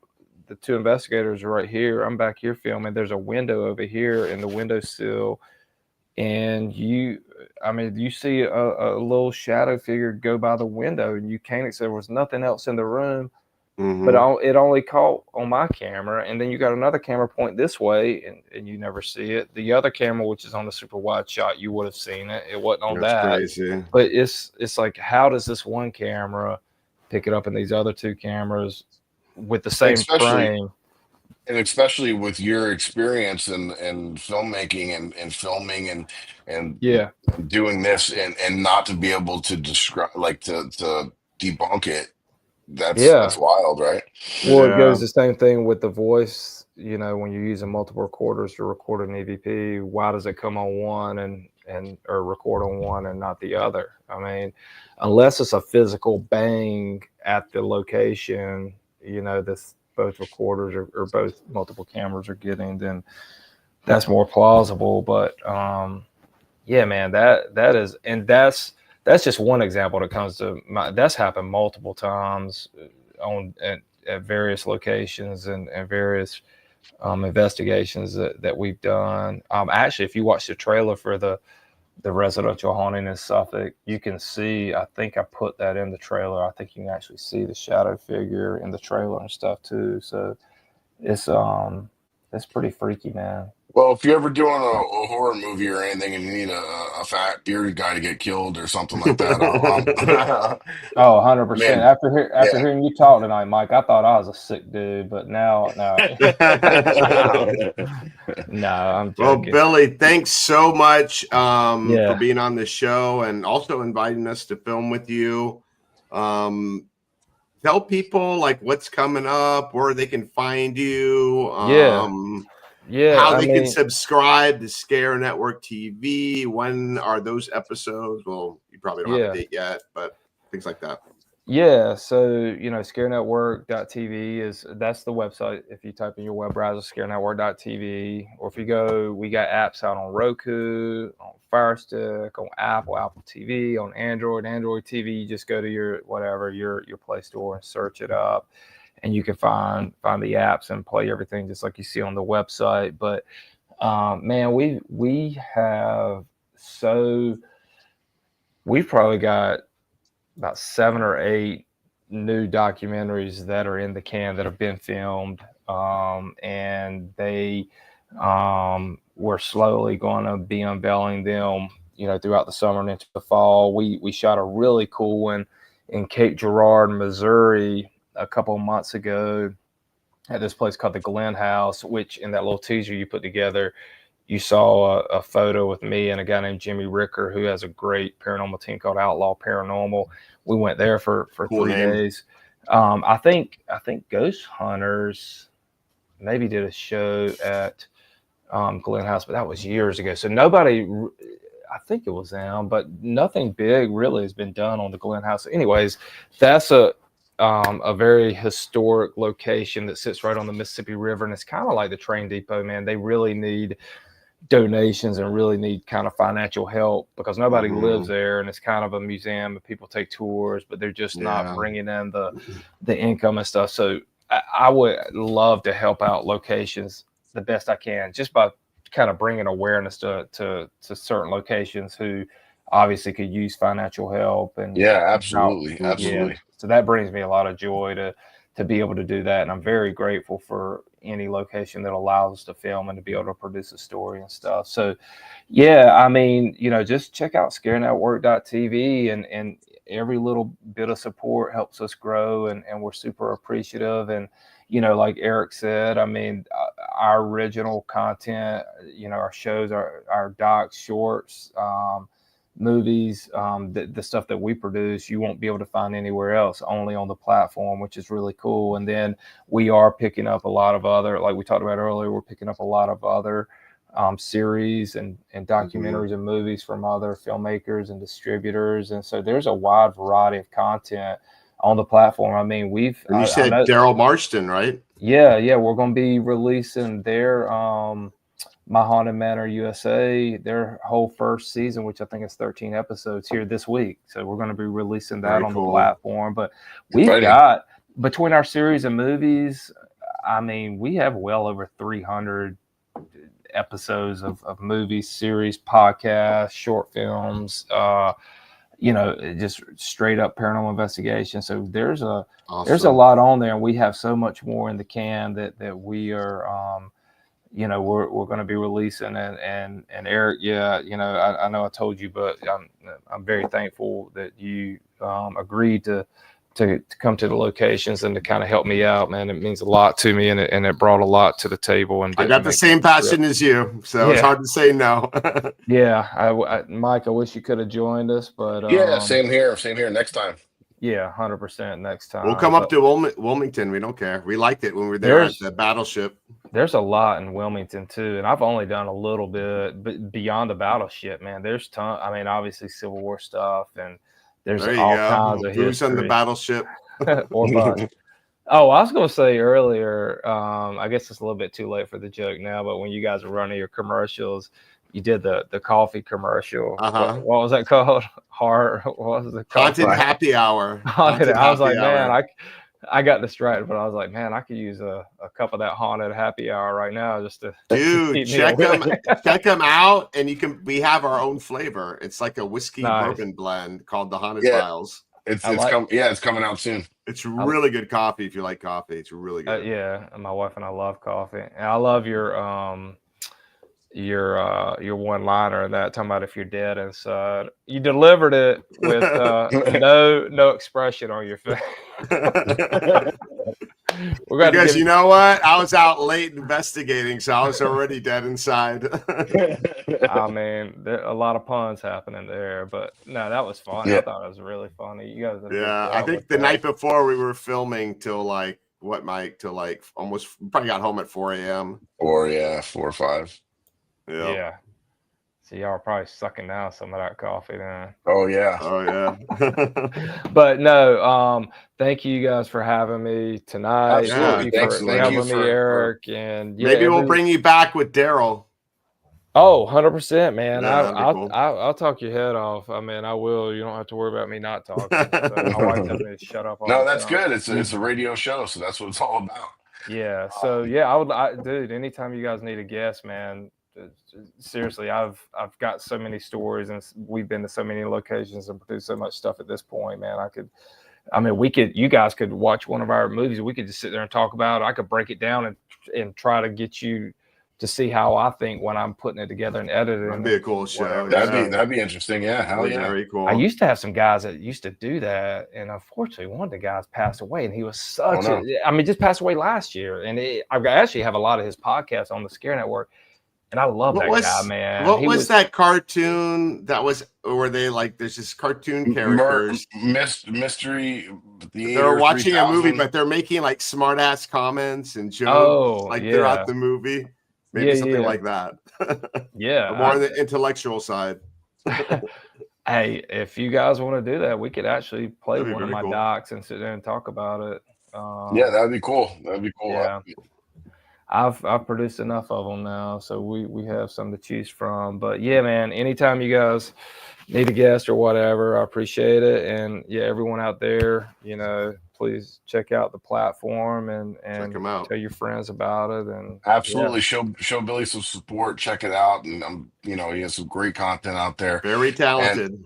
2 investigators are right here. I'm back here filming. There's a window over here in the windowsill. And you see a little shadow figure go by the window, and you can't say there was nothing else in the room. Mhm. But it only caught on my camera, and then you got another camera point this way, and you never see it. The other camera, which is on the super wide shot, you would have seen it. It wasn't on That's that. crazy. But it's like, how does this one camera pick it up in these other 2 cameras with the same frame? And especially with your experience in filmmaking and filming and Yeah. doing this and not to be able to describe, like to debunk it. That's wild, right? Well, it goes the same thing with the voice. When you're using multiple recorders to record an EVP, why does it come on one or record on one and not the other? I mean, unless it's a physical bang at the location, this both recorders or both multiple cameras are getting, then that's more plausible. But yeah, man, that is, and that's just one example that comes to mind. That's happened multiple times at various locations and various investigations that we've done. Actually, if you watch the trailer for the Residential Haunting in Suffolk, you can see, I think I put that in the trailer. I think you can actually see the shadow figure in the trailer and stuff too. So it's pretty freaky, man. Well, if you're ever doing a horror movie or anything and you need a fat bearded guy to get killed or something like that, Oh, 100%. Man, After hearing you talk tonight, Mike, I thought I was a sick dude, but now, no. No, I'm joking. Well, Billy, thanks so much for being on the show and also inviting us to film with you. Tell people like what's coming up, where they can find you. How they can subscribe to Scare Network TV. When are those episodes? Well, you probably don't have a date yet, but things like that. Yeah, so scarenetwork.tv that's the website. If you type in your web browser, scarenetwork.tv, or if you go, we got apps out on Roku, on Fire Stick, on Apple TV, on Android TV. You just go to your Play Store and search it up, and you can find the apps and play everything just like you see on the website. But man, we've probably got about 7 or 8 new documentaries that are in the can that have been filmed, and they we're slowly going to be unveiling them throughout the summer and into the fall. We shot a really cool one in Cape Girardeau, Missouri a couple of months ago at this place called the Glen House, which in that little teaser you put together, you saw a photo with me and a guy named Jimmy Ricker, who has a great paranormal team called Outlaw Paranormal. We went there for Cool 3 name. days. I think Ghost Hunters maybe did a show at Glen House, but that was years ago. So nobody, I think it was them, but nothing big really has been done on the Glen House. Anyways, that's a very historic location that sits right on the Mississippi River, and it's kind of like the train depot, man. They really need donations and really need kind of financial help because nobody lives there, and it's kind of a museum and people take tours, but they're just not bringing in the income and stuff. So I would love to help out locations the best I can, just by kind of bringing awareness to certain locations who obviously could use financial help. And absolutely. So that brings me a lot of joy to be able to do that, and I'm very grateful for any location that allows us to film and to be able to produce a story and stuff. So I mean, just check out scarenetwork.tv, and every little bit of support helps us grow, and we're super appreciative. And like Eric said, I mean, our original content, our shows, our docs, shorts, movies, the stuff that we produce, you won't be able to find anywhere else, only on the platform, which is really cool. And then we are picking up a lot of other, like we talked about earlier, we're picking up a lot of other series and documentaries and movies from other filmmakers and distributors. And so there's a wide variety of content on the platform. I mean, you said Daryl Marston, right? Yeah, we're going to be releasing their My Haunted Manor USA, their whole first season, which I think is 13 episodes, here this week. So we're going to be releasing that on the platform. But we've got, between our series and movies, I mean, we have well over 300 episodes of movies, series, podcasts, short films, just straight up paranormal investigation. So there's a lot on there, and we have so much more in the can that we are we're going to be releasing. And Eric, I know I told you, but I'm very thankful that you agreed to come to the locations and to kind of help me out, man. It means a lot to me, and it brought a lot to the table. And I got the same passion as you, so it's hard to say no. Mike, I wish you could have joined us, but same here next time. 100% next time. We'll come up to Wilmington. We don't care. We liked it when we were there at the Battleship. There's a lot in Wilmington too, and I've only done a little bit, but beyond the Battleship, man, there's ton. I mean, obviously Civil War stuff, and there's all kinds of history on the Battleship. or bust. Oh, I was going to say earlier, I guess it's a little bit too late for the joke now, but when you guys were running your commercials, you did the coffee commercial. What was that called? What was the Haunted Happy Hour? I was like, man, I got distracted, but I was like, man, I could use a cup of that Haunted Happy Hour right now just to check them out, and we have our own flavor. It's like a whiskey bourbon blend called the Haunted Files. It's coming out soon. It's really good coffee if you like coffee. It's really good. And my wife and I love coffee, and I love your one-liner and that, talking about if you're dead inside. You delivered it with no expression on your face. Because you know what? I was out late investigating, so I was already dead inside. I mean, there a lot of puns happening there, but no, that was fun. I thought it was really funny. You guys, I think the night before we were filming till like almost probably got home at 4 a.m. 4 or 5. Yeah. So y'all are probably sucking down some of that coffee then. Oh yeah. But no, thank you guys for having me thank you for having me, Eric. And maybe we'll bring you back with Daryl. Oh, 100%, man. Cool. I'll talk your head off. I mean, I will. You don't have to worry about me not talking. So my wife tells me to shut up. No, that's good. It's a radio show, so that's what it's all about. Yeah. So dude, anytime you guys need a guest, man, seriously, I've got so many stories, and we've been to so many locations and produced so much stuff at this point, man. You guys could watch one of our movies. We could just sit there and talk about it. I could break it down and try to get you to see how I think when I'm putting it together and editing. That'd be a cool show. That'd be interesting. Yeah, hell yeah. Very cool. I used to have some guys that used to do that, and unfortunately, one of the guys passed away, and he was just passed away last year. And I actually have a lot of his podcasts on the Scare Network. And I love What that was guy, man. what He was that cartoon that was where they like there's this cartoon characters Mystery they're Theater watching a movie 3000. but they're making like smart ass comments and jokes Oh, like throughout yeah. the movie. Maybe Yeah, something yeah. like that. Yeah. Or more on the intellectual side. Hey, if you guys want to do that, we could actually play That'd be one of very my cool. docs and sit there and talk about it. Yeah, that'd be cool. That'd be cool. Yeah. I've produced enough of them now, so we have some to choose from. But yeah, man, anytime you guys need a guest or whatever, I appreciate it. And yeah, everyone out there, you know, please check out the platform and Check 'em out. tell your friends about it. And Absolutely, show Billy some support. Check it out, and you know, he has some great content out there. Very talented.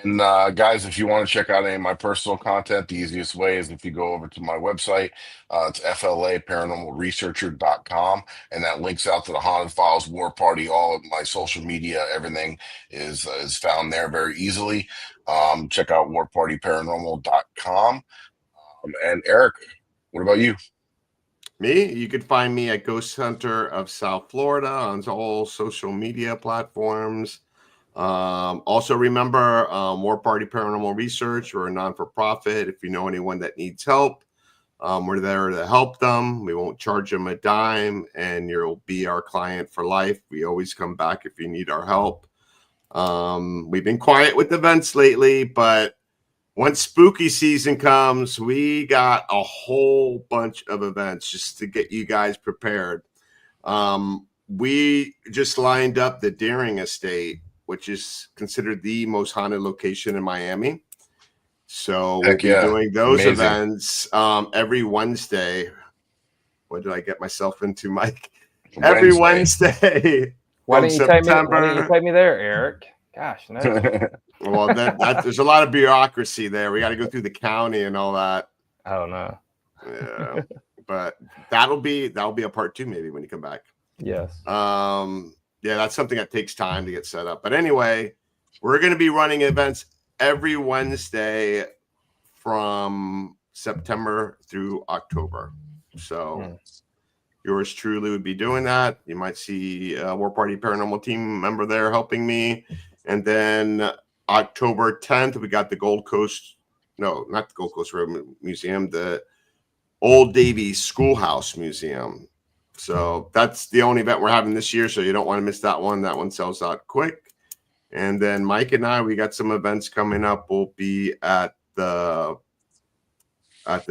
And guys, if you want to check out any of my personal content, the easiest way is if you go over to my website. It's FLAparanormalresearcher.com, and that links out to the Haunted Files War Party. All of my social media, everything is found there very easily. Check out warpartyparanormal.com. And Eric, what about you? Me, you could find me at Ghost Hunter of South Florida on all social media platforms. Also remember, War Party Paranormal Research, we're a non-for-profit. If you know anyone that needs help, we're there to help them. We won't charge them a dime, and you'll be our client for life. We always come back if you need our help. We've been quiet with events lately, but once spooky season comes, we got a whole bunch of events just to get you guys prepared. We just lined up the Deering Estate, which is considered the most haunted location in Miami. So we'll be doing those events every Wednesday. What did I get myself into, Mike? Every Wednesday. Why didn't you take me there, Eric? Gosh, no. Well, there's a lot of bureaucracy there. We got to go through the county and all that. Oh no. Yeah, but that'll be a part 2 maybe when you come back. Yes. Yeah, that's something that takes time to get set up. But anyway, we're going to be running events every Wednesday from September through October. So yours truly would be doing that. You might see a War Party Paranormal team member there helping me. And then October 10th, we got the Gold Coast. No, not the Gold Coast Road Museum, the Old Davies Schoolhouse Museum. So that's the only event we're having this year. So you don't want to miss that one. That one sells out quick. And then Mike and I, we got some events coming up. We'll be at the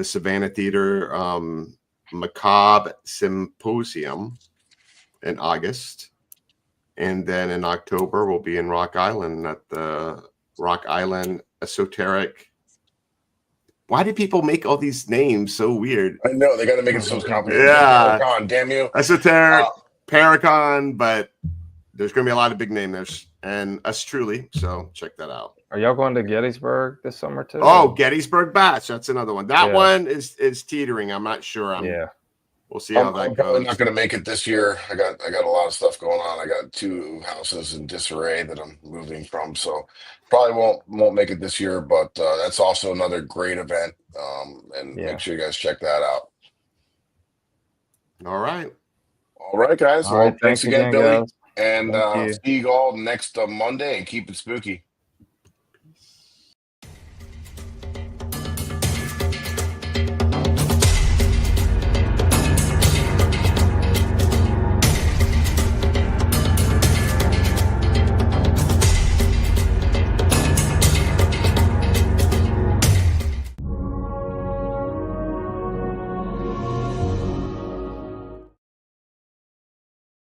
Savannah Theater Macabre Symposium in August. And then in October, we'll be in Rock Island at the Rock Island Esoteric. Why do people make all these names so weird? I know, they got to make it so complicated. Yeah. Paracon, damn you. Esoteric, Paracon, but there's going to be a lot of big names there. And us truly, so check that out. Are y'all going to Gettysburg this summer too? Oh, Gettysburg Batch. That's another one. That one is teetering. I'm not sure. We'll see how that I'm goes. probably not going to make it this year. I got a lot of stuff going on. I got 2 houses in disarray that I'm moving from, so probably won't make it this year. But that's also another great event, and make sure you guys check that out. All right, guys. All right, thanks again, Billy, guys. and see you all next Monday. And keep it spooky.